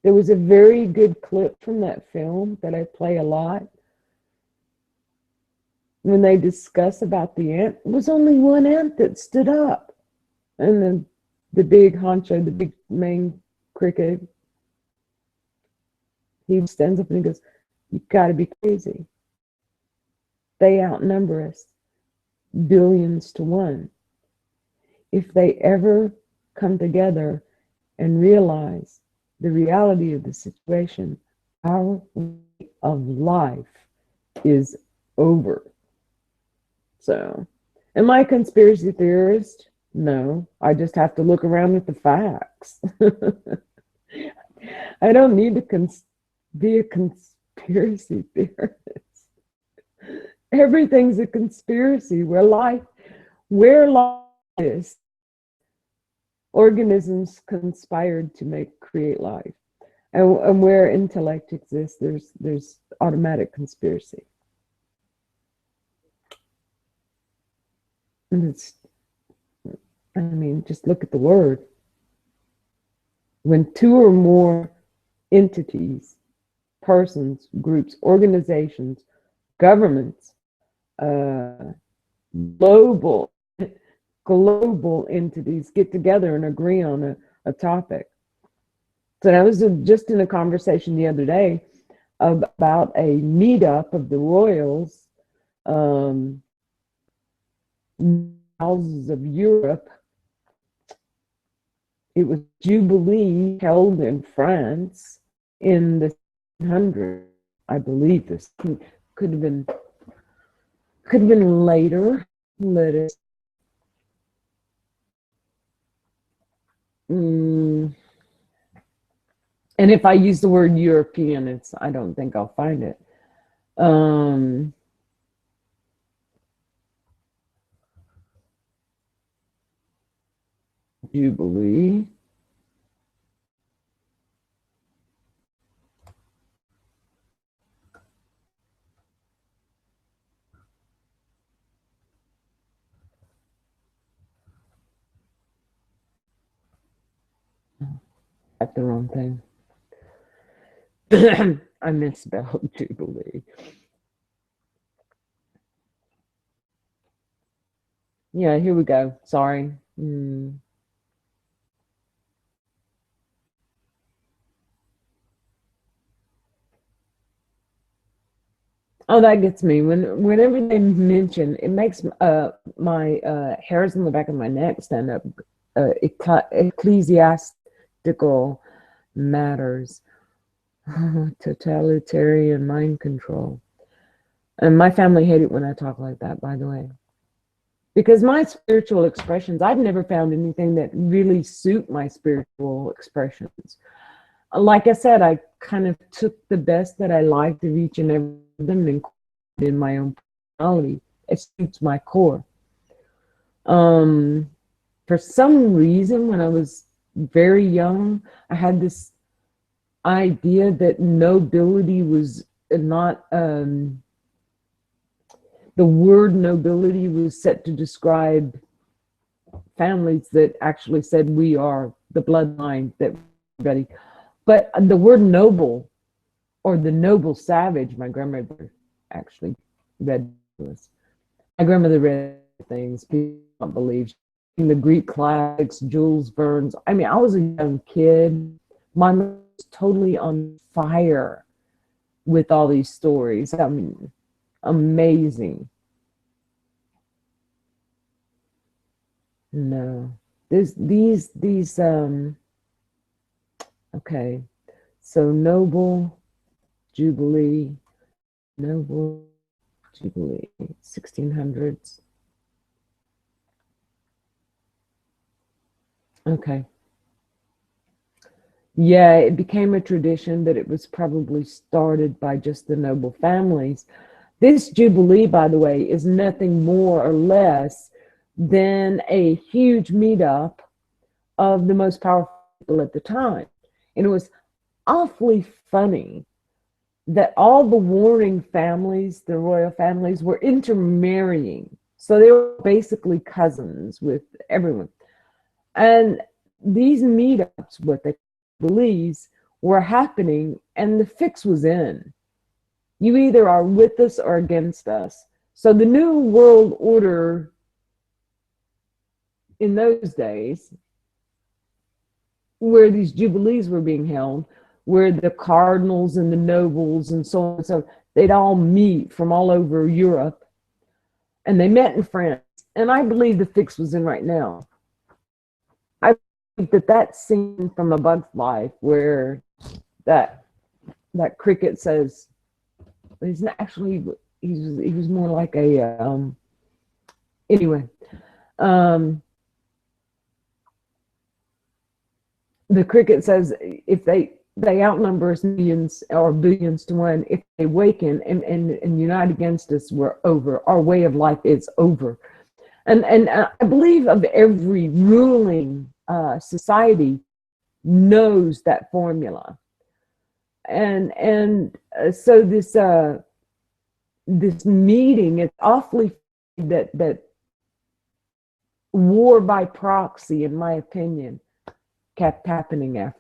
There was a very good clip from that film that I play a lot. When they discuss about the ant, it was only one ant that stood up. And then the big honcho, the big main cricket, he stands up and he goes, "You've got to be crazy. They outnumber us billions to one. If they ever come together and realize the reality of the situation, our way of life is over." So, am I a conspiracy theorist? No, I just have to look around at the facts. I don't need to be a conspiracy theorist. Everything's a conspiracy. Where life is, organisms conspired to create life, and where intellect exists, there's automatic conspiracy. And it's, I mean, just look at the word. When two or more entities, persons, groups, organizations, governments, global entities get together and agree on a topic. So I was just in a conversation the other day about a meetup of the royals, houses of Europe. It was Jubilee held in France in the 1800s. I believe this could have been later. Let us. And if I use the word European, I don't think I'll find it. Jubilee. That's the wrong thing. I misspelled Jubilee. Yeah, here we go. Sorry. Oh, that gets me. Whenever they mention, it makes my hairs on the back of my neck stand up. Ecclesiastical matters, totalitarian mind control, and my family hate it when I talk like that. By the way, because my spiritual expressions, I've never found anything that really suit my spiritual expressions. Like I said, I kind of took the best that I liked of each and every of them and included in my own personality. It suits my core. For some reason, when I was very young, I had this idea that nobility was not, the word nobility was set to describe families that actually said we are the bloodline that everybody. But the word noble, or the noble savage, my grandmother actually read this. My grandmother read things people don't believe. In the Greek classics, Jules Verne's. I mean, I was a young kid. My mom was totally on fire with all these stories. I mean, amazing. No, these okay. So noble Jubilee, noble Jubilee, 1600s. Okay. Yeah, it became a tradition that it was probably started by just the noble families. This Jubilee, by the way, is nothing more or less than a huge meetup of the most powerful people at the time. And it was awfully funny that all the warring families, the royal families, were intermarrying. So they were basically cousins with everyone. And these meetups, what they believe, were happening, and the fix was in. You either are with us or against us. So the New World Order in those days, where these jubilees were being held, where the cardinals and the nobles and so on and so, they'd all meet from all over Europe, and they met in France. And I believe the fix was in right now. I believe that scene from A Bug's Life where that cricket says, he's not actually, he was more like a anyway. The cricket says if they outnumber us millions or billions to one, if they waken and unite against us, we're over. Our way of life is over. And I believe of every ruling society knows that formula. And so this meeting, it's awfully that war by proxy, in my opinion, kept happening after.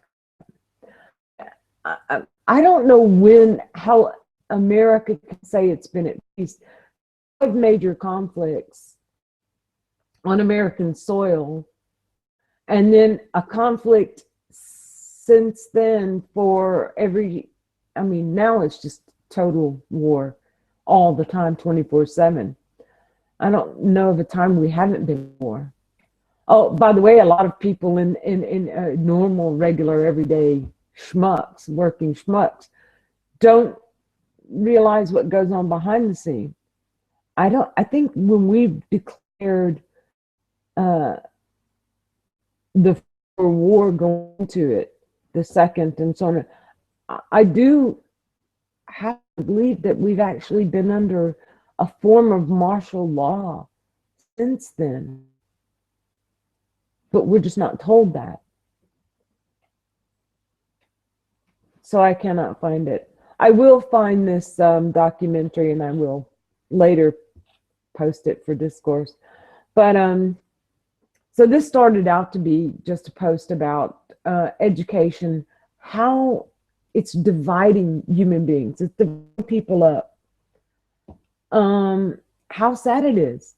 I don't know how America can say it's been at peace. 5 major conflicts on American soil, and then a conflict since then for now it's just total war all the time, 24/7. I don't know of a time we haven't been at war. Oh, by the way, a lot of people in normal, regular, everyday schmucks, working schmucks, don't realize what goes on behind the scene. I think when we've declared the war going to it, the second and so on, I do have to believe that we've actually been under a form of martial law since then. But we're just not told that. So I cannot find it. I will find this documentary, and I will later post it for discourse. But so this started out to be just a post about education, how it's dividing human beings. It's dividing people up. How sad it is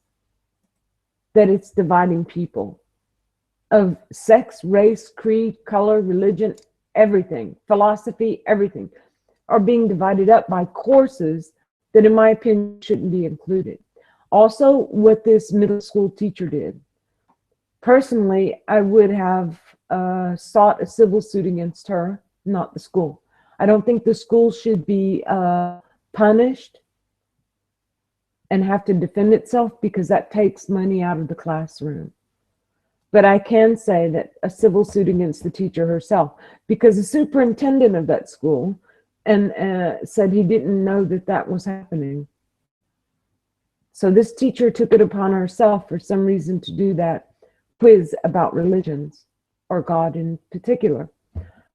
that it's dividing people of sex, race, creed, color, religion, everything, philosophy, everything are being divided up by courses that, in my opinion, shouldn't be included. Also, what this middle school teacher did. Personally, I would have sought a civil suit against her, not the school. I don't think the school should be punished and have to defend itself, because that takes money out of the classroom. But I can say that a civil suit against the teacher herself, because the superintendent of that school said he didn't know that was happening. So this teacher took it upon herself for some reason to do that quiz about religions, or God in particular.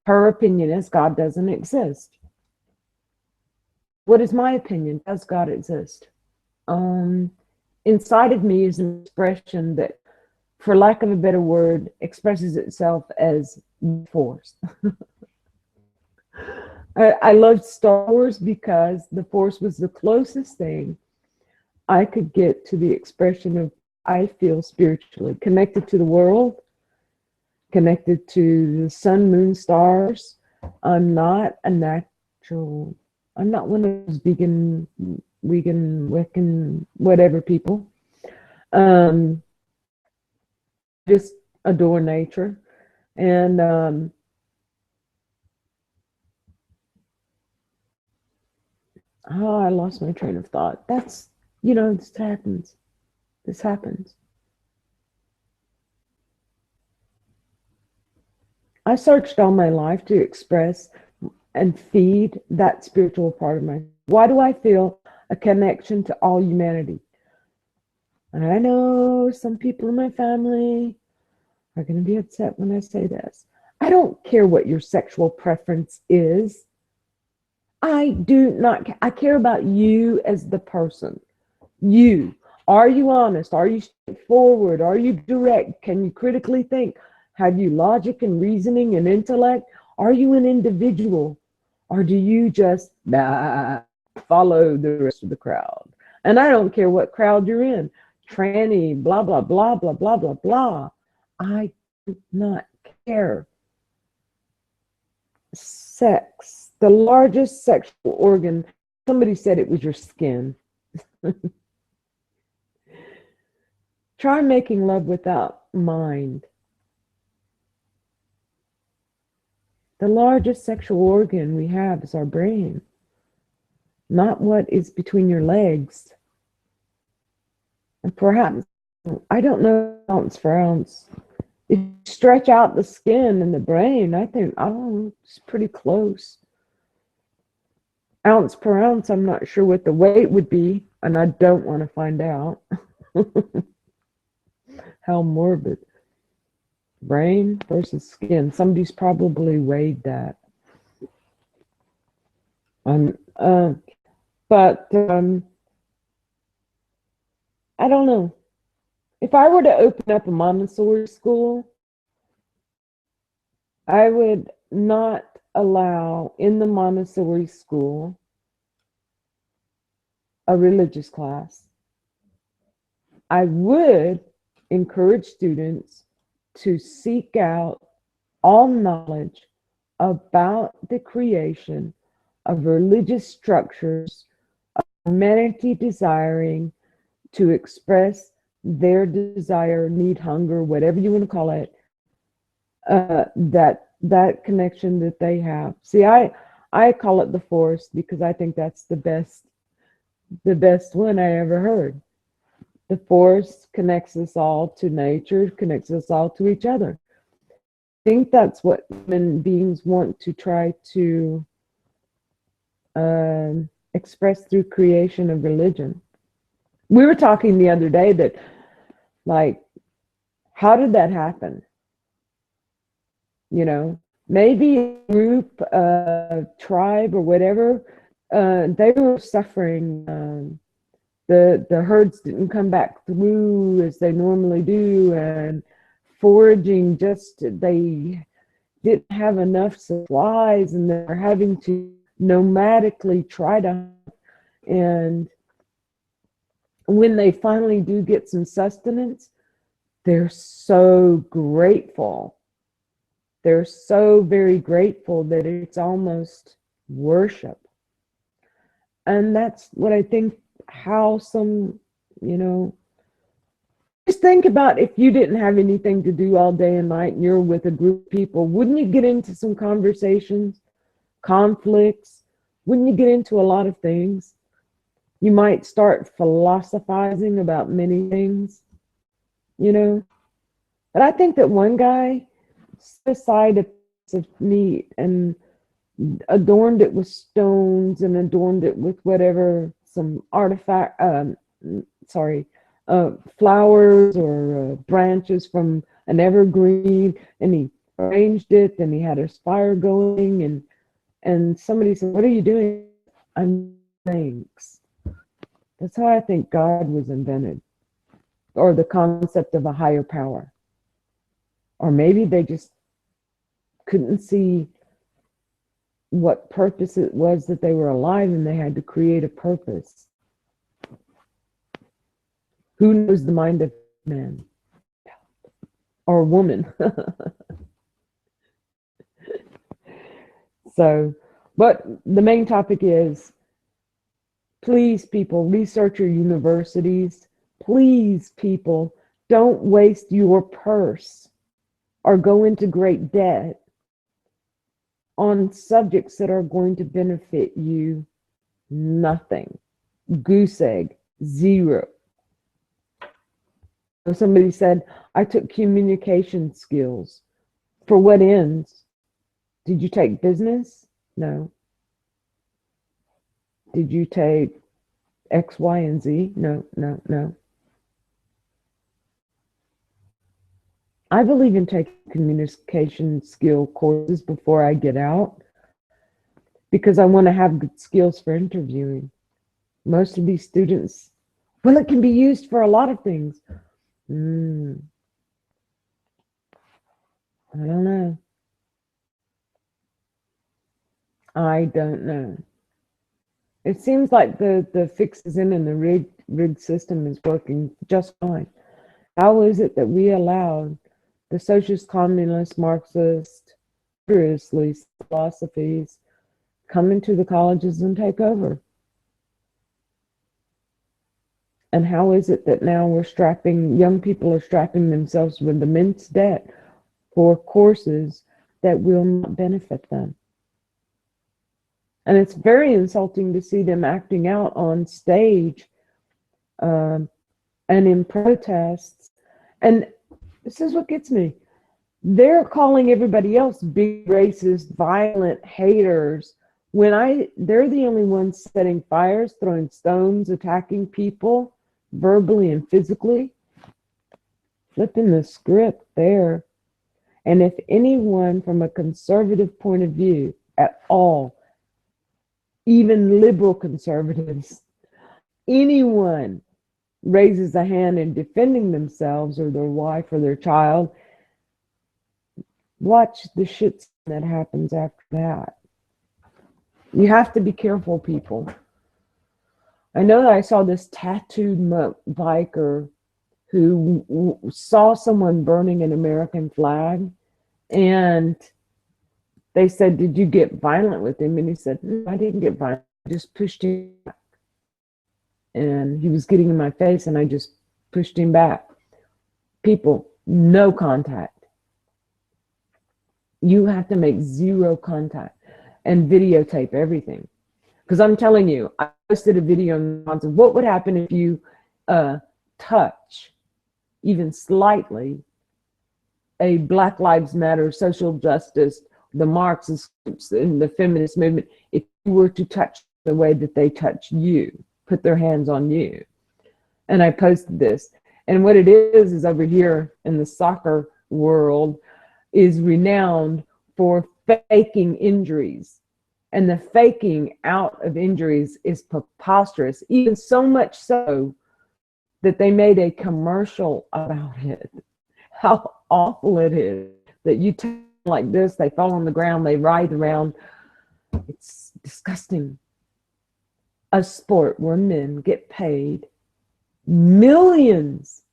Her opinion is God doesn't exist. What is my opinion? Does God exist? Inside of me is an expression that, for lack of a better word, expresses itself as force. I loved Star Wars because the force was the closest thing I could get to the expression of I feel spiritually connected to the world, connected to the sun, moon, stars. I'm not a natural, I'm not one of those vegan, Wiccan, whatever people. Just adore nature. And I lost my train of thought. That's, this happens. This happens. I searched all my life to express and feed that spiritual part of my. Why do I feel a connection to all humanity? And I know some people in my family are going to be upset when I say this. I don't care what your sexual preference is. I do not. I care about you as the person. You. Are you honest? Are you straightforward? Are you direct? Can you critically think? Have you logic and reasoning and intellect? Are you an individual, or do you just follow the rest of the crowd? And I don't care what crowd you're in, tranny, blah, blah, blah, blah, blah, blah, blah. I do not care. Sex, the largest sexual organ, somebody said it was your skin. Try making love without mind. The largest sexual organ we have is our brain, not what is between your legs. And perhaps, I don't know ounce for ounce. If you stretch out the skin and the brain, I think, oh, it's pretty close. Ounce per ounce, I'm not sure what the weight would be, and I don't want to find out. How morbid. Brain versus skin. Somebody's probably weighed that. But I don't know. If I were to open up a Montessori school, I would not allow in the Montessori school a religious class. I would encourage students to seek out all knowledge about the creation of religious structures, of humanity desiring to express their desire, need, hunger, whatever you want to call it, that connection that they have. See, I call it the force because I think that's the best one I ever heard. The force connects us all to nature, connects us all to each other. I think that's what human beings want to try to express through creation of religion. We were talking the other day that, like, how did that happen? You know, maybe a group, tribe, or whatever, they were suffering. The herds didn't come back through as they normally do, and foraging they didn't have enough supplies, and they're having to nomadically try to, and when they finally do get some sustenance, they're so grateful. They're so very grateful that it's almost worship. And that's what I think, how some, just think about if you didn't have anything to do all day and night and you're with a group of people, wouldn't you get into some conversations, conflicts? Wouldn't you get into a lot of things? You might start philosophizing about many things, But I think that one guy set aside a piece of meat and adorned it with stones and adorned it with whatever, some artifact, flowers or branches from an evergreen, and he arranged it, and he had his fire going, and somebody said, "What are you doing?" "I'm thanks." That's how I think God was invented, or the concept of a higher power. Or maybe they just couldn't see what purpose it was that they were alive, and they had to create a purpose. Who knows the mind of man or woman? So, but the main topic is, please, people, research your universities. Please, people, don't waste your purse or go into great debt on subjects that are going to benefit you nothing. Goose egg, zero. Somebody said, I took communication skills. For what ends? Did you take business? No. Did you take X, Y, and Z? No, no, no. I believe in taking communication skill courses before I get out, because I want to have good skills for interviewing. Most of these students, well, it can be used for a lot of things. I don't know. I don't know. It seems like the fix is in and the rigged system is working just fine. How is it that we allowed the socialist, communist, Marxist, seriously philosophies come into the colleges and take over? And how is it that now young people are strapping themselves with immense debt for courses that will not benefit them? And it's very insulting to see them acting out on stage and in protests. And this is what gets me. They're calling everybody else big, racist, violent haters when they're the only ones setting fires, throwing stones, attacking people verbally and physically. Flipping the script there. And if anyone from a conservative point of view at all, even liberal conservatives, anyone raises a hand in defending themselves or their wife or their child, watch the shit that happens after that. You have to be careful, people. I know that I saw this tattooed biker who saw someone burning an American flag, and they said, "Did you get violent with him?" And he said, "No, I didn't get violent. I just pushed him back. And he was getting in my face, and I just pushed him back." People, no contact. You have to make zero contact and videotape everything. Because I'm telling you, I posted a video on what would happen if you touch, even slightly, a Black Lives Matter, social justice, the Marxists and the feminist movement, if you were to touch the way that they touch you, put their hands on you. And I posted this. And what it is over here in the soccer world is renowned for faking injuries. And the faking out of injuries is preposterous, even so much so that they made a commercial about it. How awful it is that you take like this, they fall on the ground, they writhe around. It's disgusting. A sport where men get paid millions,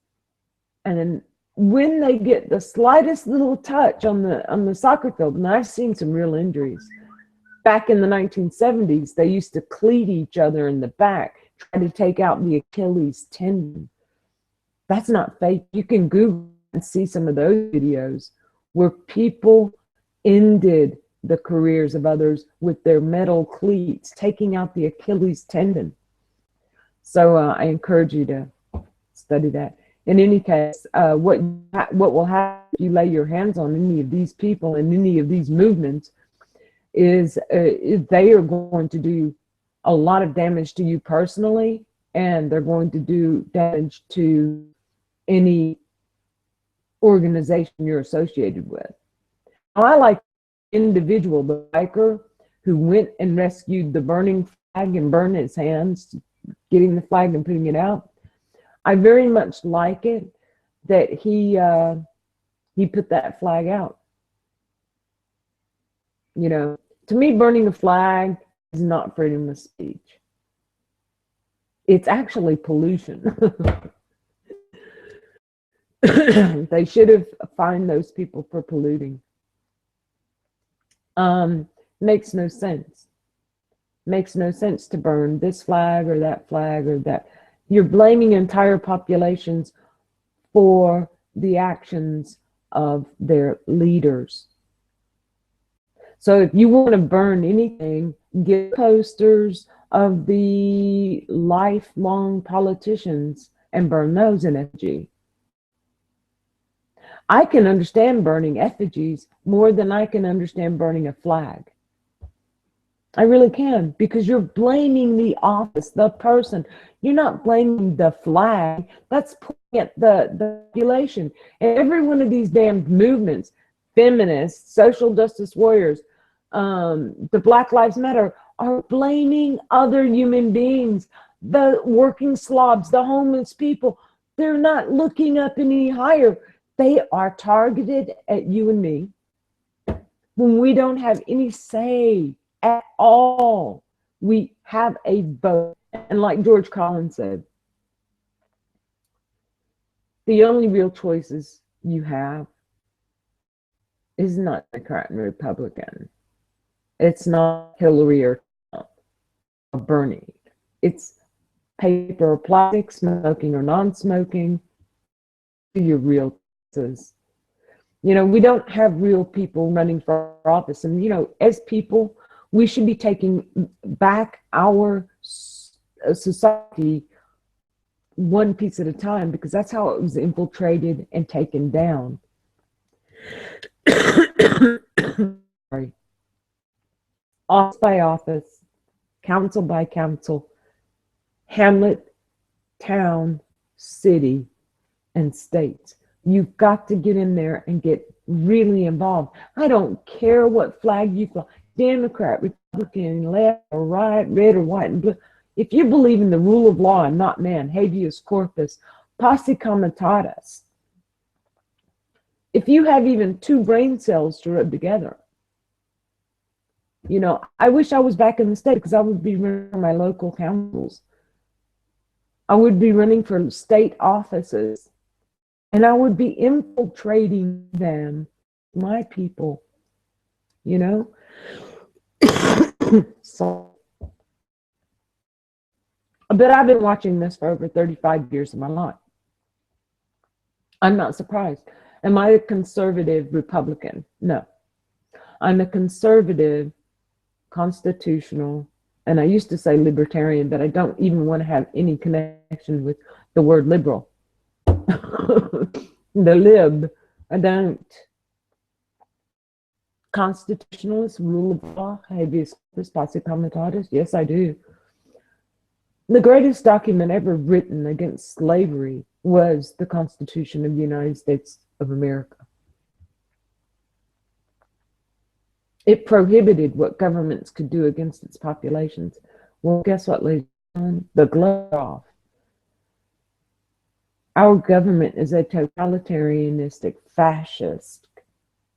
and then when they get the slightest little touch on the soccer field, and I've seen some real injuries. Back in the 1970s, they used to cleat each other in the back, try to take out the Achilles tendon. That's not fake. You can Google and see some of those videos where people ended the careers of others with their metal cleats, taking out the Achilles tendon. So I encourage you to study that. In any case, what will happen if you lay your hands on any of these people and any of these movements is they are going to do a lot of damage to you personally, and they're going to do damage to any organization you're associated with. I like the individual, the biker who went and rescued the burning flag and burned his hands, getting the flag and putting it out. I very much like it that he put that flag out. You know, to me, burning a flag is not freedom of speech. It's actually pollution. They should have fined those people for polluting. Makes no sense. Makes no sense to burn this flag or that flag or that. You're blaming entire populations for the actions of their leaders. So if you want to burn anything, get posters of the lifelong politicians and burn those in effigy. I can understand burning effigies more than I can understand burning a flag. I really can, because you're blaming the office, the person. You're not blaming the flag. That's pointing at the population. And every one of these damned movements, feminists, social justice warriors, the Black Lives Matter, are blaming other human beings, the working slobs, the homeless people. They're not looking up any higher. They are targeted at you and me when we don't have any say at all. We have a vote. And like George Collins said, the only real choices you have is not Democrat and Republican. It's not Hillary or Trump or Bernie. It's paper or plastic, smoking or non-smoking. Your real choices. You know, we don't have real people running for office. And, you know, as people, we should be taking back our society one piece at a time, because that's how it was infiltrated and taken down. Sorry. Office by office, council by council, hamlet, town, city, and states. You've got to get in there and get really involved. I don't care what flag you fly, Democrat, Republican, left or right, red or white and blue. If you believe in the rule of law and not man, habeas corpus, posse comitatus, if you have even two brain cells to rub together, you know, I wish I was back in the state, because I would be running for my local councils. I would be running for state offices, and I would be infiltrating them, my people, you know? So, but I've been watching this for over 35 years of my life. I'm not surprised. Am I a conservative Republican? No. I'm a conservative, constitutional, and I used to say libertarian, but I don't even want to have any connection with the word liberal. The lib, I don't. Constitutionalist, rule of law, habeas corpus, posse comitatus, yes, I do. The greatest document ever written against slavery was the Constitution of the United States of America. It prohibited what governments could do against its populations. Well, guess what, ladies and gentlemen? The glove off. Our government is a totalitarianistic, fascist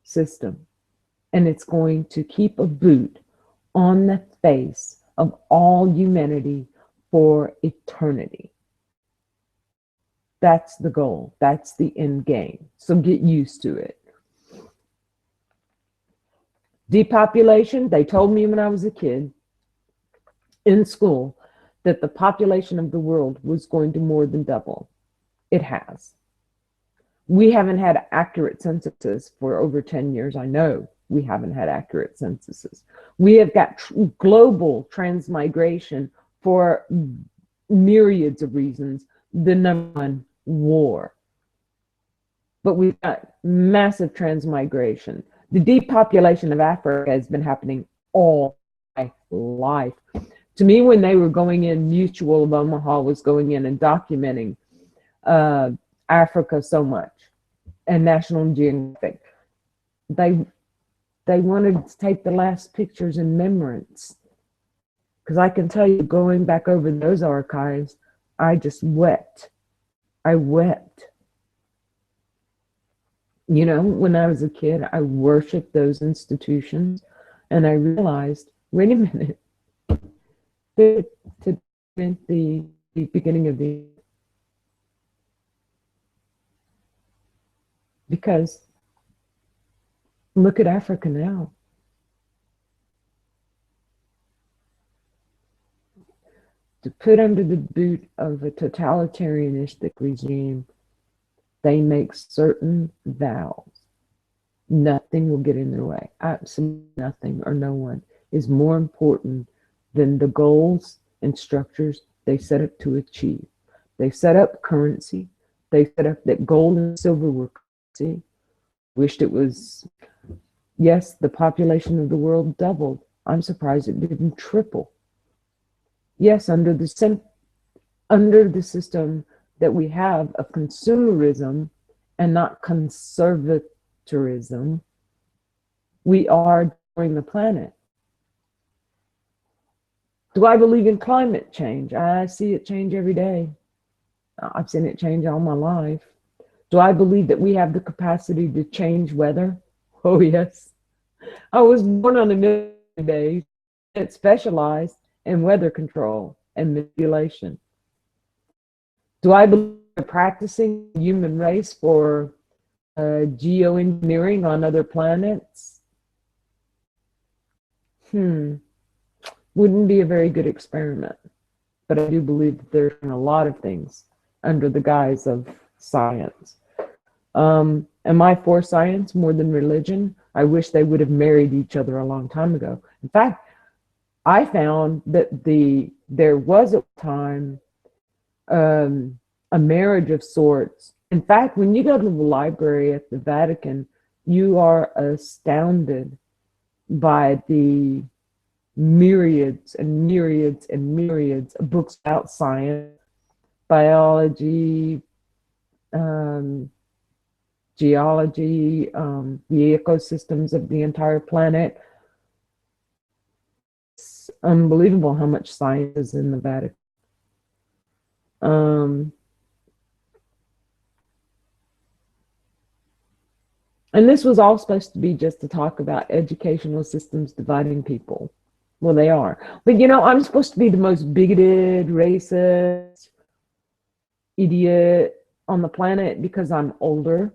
system, and it's going to keep a boot on the face of all humanity for eternity. That's the goal. That's the end game. So get used to it. Depopulation, they told me when I was a kid in school that the population of the world was going to more than double. It has. We haven't had accurate censuses for over 10 years. I know we haven't had accurate censuses. We have got global transmigration for myriads of reasons. The number one, war. But we've got massive transmigration. The depopulation of Africa has been happening all my life. To me, when they were going in, Mutual of Omaha was going in and documenting Africa so much, and National Geographic, they wanted to take the last pictures in remembrance. Because I can tell you, going back over those archives, I just wept. I wept. You know, when I was a kid, I worshiped those institutions, and I realized, wait a minute, to the beginning of the, because look at Africa now. To put under the boot of a totalitarianistic regime, they make certain vows. Nothing will get in their way. Absolutely nothing or no one is more important than the goals and structures they set up to achieve. They set up currency. They set up that gold and silver were currency. Wished it was, yes, the population of the world doubled. I'm surprised it didn't triple. Yes, under the system that we have of consumerism and not conservatorism, we are destroying the planet. Do I believe in climate change? I see it change every day. I've seen it change all my life. Do I believe that we have the capacity to change weather? Oh, yes. I was born on a million days. It specialized in weather control and manipulation. Do I believe they're practicing the human race for geoengineering on other planets? Wouldn't be a very good experiment. But I do believe that they're doing a lot of things under the guise of science. Am I for science more than religion? I wish they would have married each other a long time ago. In fact, I found that there was a time a marriage of sorts. In fact, when you go to the library at the Vatican, you are astounded by the myriads and myriads and myriads of books about science, biology, geology, the ecosystems of the entire planet. It's unbelievable how much science is in the Vatican. And this was all supposed to be just to talk about educational systems dividing people. Well, they are. But you know, I'm supposed to be the most bigoted, racist, idiot on the planet because I'm older.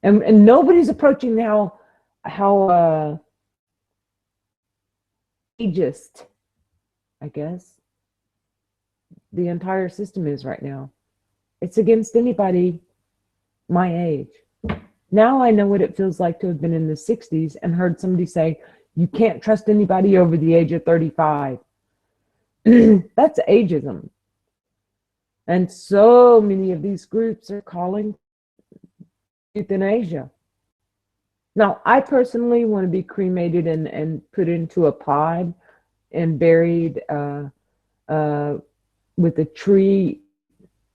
And nobody's approaching how ageist, I guess, the entire system is right now. It's against anybody my age. Now I know what it feels like to have been in the 60s and heard somebody say, you can't trust anybody over the age of 35. That's ageism. And so many of these groups are calling euthanasia. Now, I personally want to be cremated and put into a pod and buried with a tree,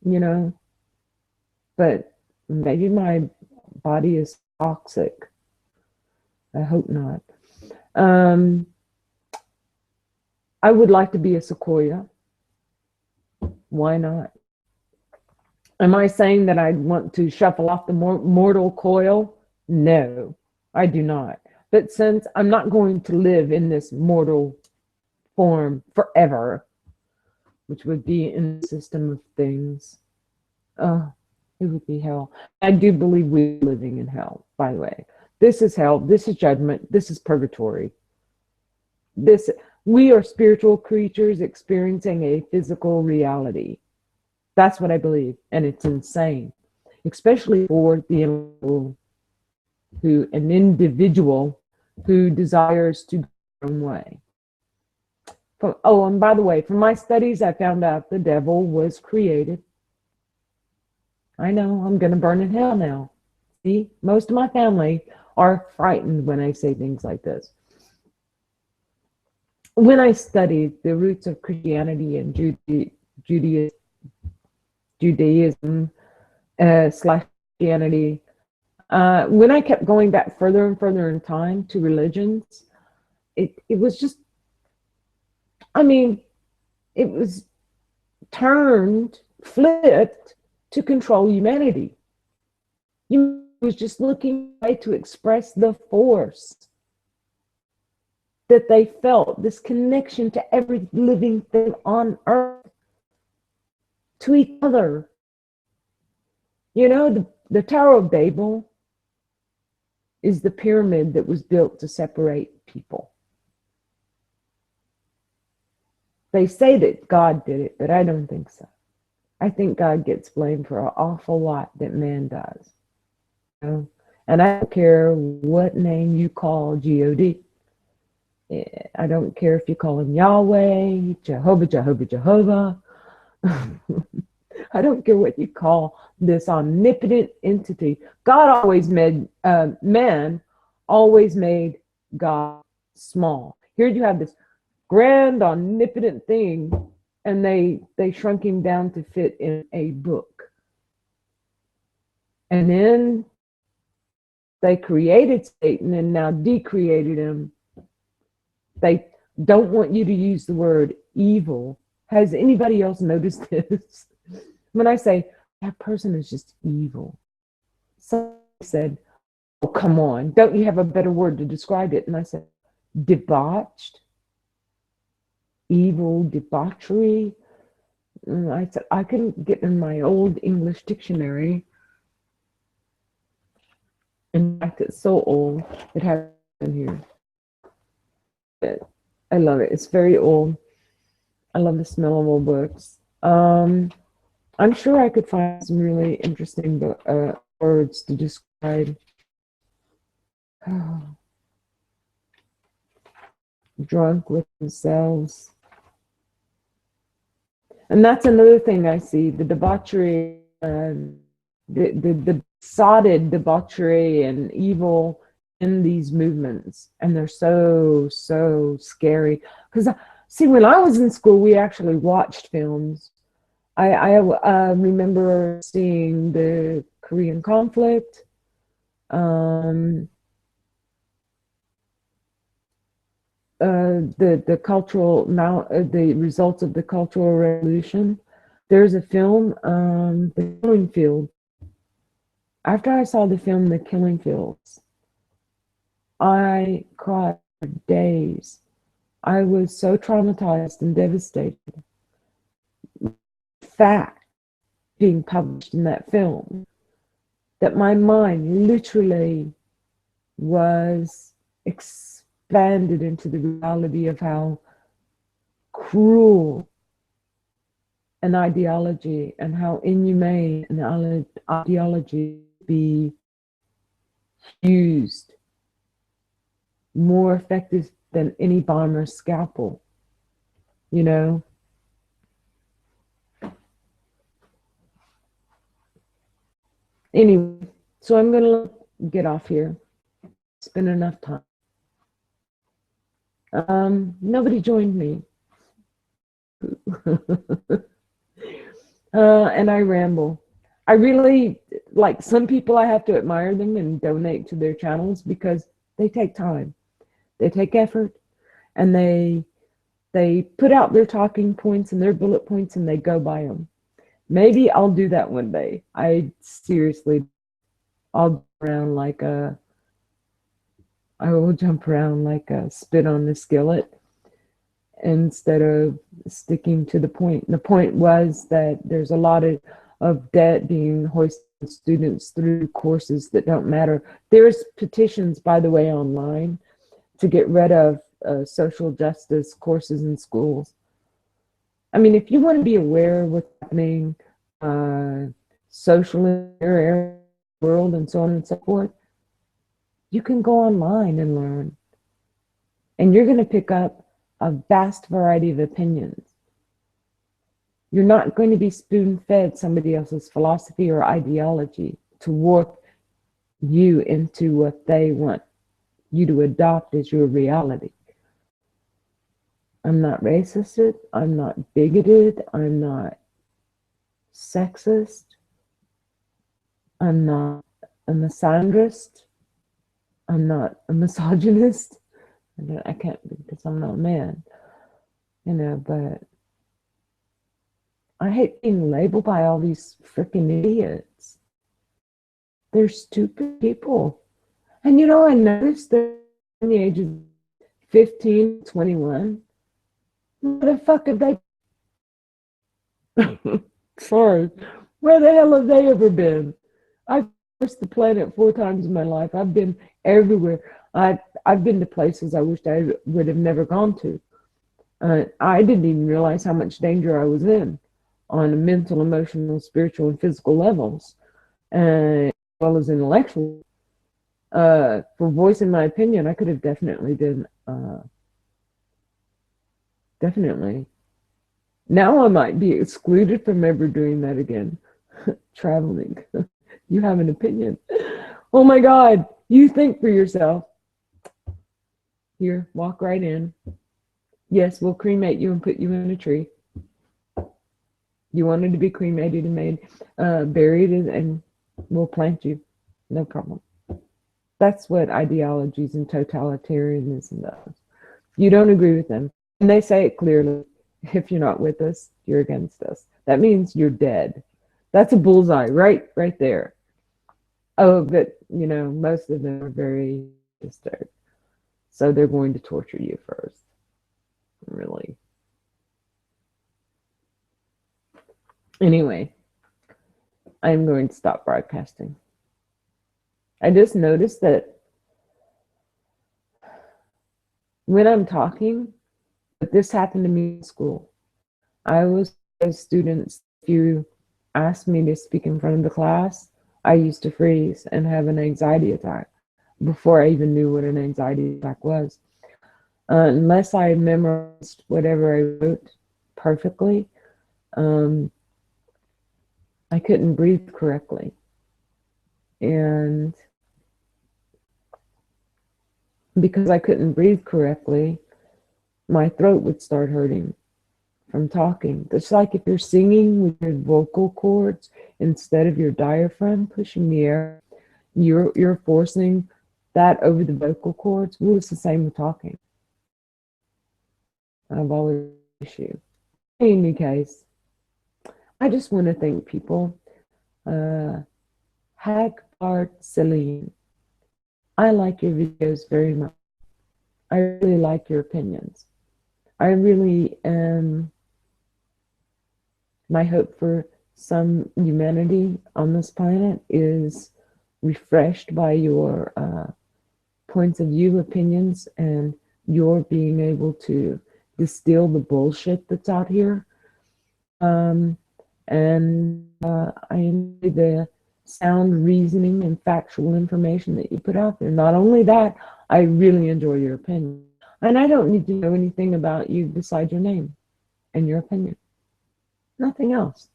you know, but maybe my body is toxic. I hope not. I would like to be a sequoia. Why not? Am I saying that I want to shuffle off the mortal coil? No, I do not. But since I'm not going to live in this mortal form forever, which would be in the system of things, it would be hell. I do believe we're living in hell, by the way. This is hell. This is judgment. This is purgatory. We are spiritual creatures experiencing a physical reality. That's what I believe. And it's insane, especially for an individual who desires to go their own way. Oh, and by the way, from my studies, I found out the devil was created. I know, I'm going to burn in hell now. See, most of my family are frightened when I say things like this. When I studied the roots of Christianity and Judaism slash Christianity, when I kept going back further and further in time to religions, it was just, I mean, it was flipped to control humanity. You was just looking to express the force that they felt, this connection to every living thing on earth, to each other. You know, the Tower of Babel is the pyramid that was built to separate people. They say that God did it, but I don't think so. I think God gets blamed for an awful lot that man does. You know? And I don't care what name you call God. I don't care if you call him Yahweh, Jehovah. I don't care what you call this omnipotent entity. God always made, man always made God small. Here you have this grand omnipotent thing, and they shrunk him down to fit in a book. And then they created Satan and now decreated him. They don't want you to use the word evil. Has anybody else noticed this? When I say that person is just evil, somebody said, oh, come on, don't you have a better word to describe it? And I said, debauched. evil, debauchery. I said I couldn't get in my old English dictionary. In fact, it's so old. It has in here. But I love it. It's very old. I love the smell of old books. I'm sure I could find some really interesting words to describe drunk with themselves. And that's another thing I see, the debauchery, the sodded debauchery and evil in these movements. And they're so, so scary. Because, see, when I was in school, we actually watched films. I remember seeing the Korean conflict, the cultural the results of the Cultural Revolution. There's a film, The Killing Field. After I saw the film The Killing Fields, I cried for days. I was so traumatized and devastated. Fact being published in that film that my mind literally was expanded into the reality of how cruel an ideology and how inhumane an ideology be used more effective than any bomber's scalpel, you know? Anyway, so I'm gonna get off here. It's been enough time. Nobody joined me. And I ramble. I really, like, some people, I have to admire them and donate to their channels because they take time. They take effort, and they put out their talking points and their bullet points, and they go by them. Maybe I'll do that one day. I seriously, I'll go around like a, I will jump around like a spit on the skillet instead of sticking to the point. The point was that there's a lot of debt being hoisted on students through courses that don't matter. There's petitions, by the way, online to get rid of social justice courses in schools. I mean, if you want to be aware of what's happening socially in your world and so on and so forth, you can go online and learn. And you're going to pick up a vast variety of opinions. You're not going to be spoon-fed somebody else's philosophy or ideology to warp you into what they want you to adopt as your reality. I'm not racist, I'm not bigoted, I'm not sexist, I'm not a misandrist, I'm not a misogynist. I can't, because I'm not a man, you know, but I hate being labeled by all these freaking idiots. They're stupid people. And you know, I noticed that in the age of 15, 21, what the fuck have they sorry, where the hell have they ever been? I've crossed the planet 4 times in my life. I've been everywhere. I've been to places I wished I would have never gone to. I didn't even realize how much danger I was in on a mental, emotional, spiritual, and physical levels, as well as intellectual. For voicing my opinion, I could have definitely been, definitely. Now I might be excluded from ever doing that again. Traveling. You have an opinion. Oh my God, you think for yourself. Here, walk right in. Yes, we'll cremate you and put you in a tree. You wanted to be cremated and made, buried, and we'll plant you. No problem. That's what ideologies and totalitarianism does. You don't agree with them. And they say it clearly. If you're not with us, you're against us. That means you're dead. That's a bullseye right there. Oh, but, you know, most of them are very disturbed. So they're going to torture you first. Really. Anyway, I'm going to stop broadcasting. I just noticed that when I'm talking, but this happened to me in school. I was a student. If you asked me to speak in front of the class, I used to freeze and have an anxiety attack before I even knew what an anxiety attack was. Unless I memorized whatever I wrote perfectly, um, I couldn't breathe correctly. And because I couldn't breathe correctly, my throat would start hurting from talking. It's like if you're singing with your vocal cords instead of your diaphragm pushing the air, you're forcing that over the vocal cords. Well, it's the same with talking. I've always issue. In any case, I just want to thank people. Hagpart Celine, I like your videos very much. I really like your opinions. I really am. My hope for some humanity on this planet is refreshed by your points of view, opinions, and your being able to distill the bullshit that's out here. And I enjoy the sound reasoning and factual information that you put out there. Not only that, I really enjoy your opinion. And I don't need to know anything about you besides your name and your opinion. Nothing else.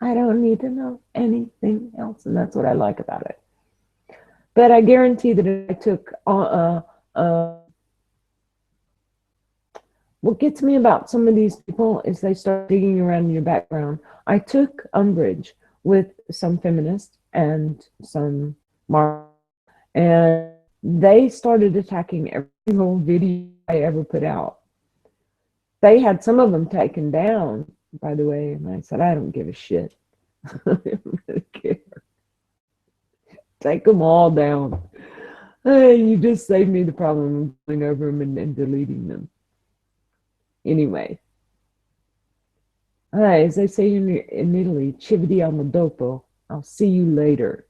I don't need to know anything else. And that's what I like about it. But I guarantee that if I took what gets me about some of these people is they start digging around in your background. I took umbrage with some feminists and some Marxists, and they started attacking every single video I ever put out. They had some of them taken down, by the way, and I said, I don't give a shit. I don't really care. Take them all down. You just saved me the problem of going over them and deleting them. Anyway, as they say in Italy, ci vediamo dopo. I'll see you later.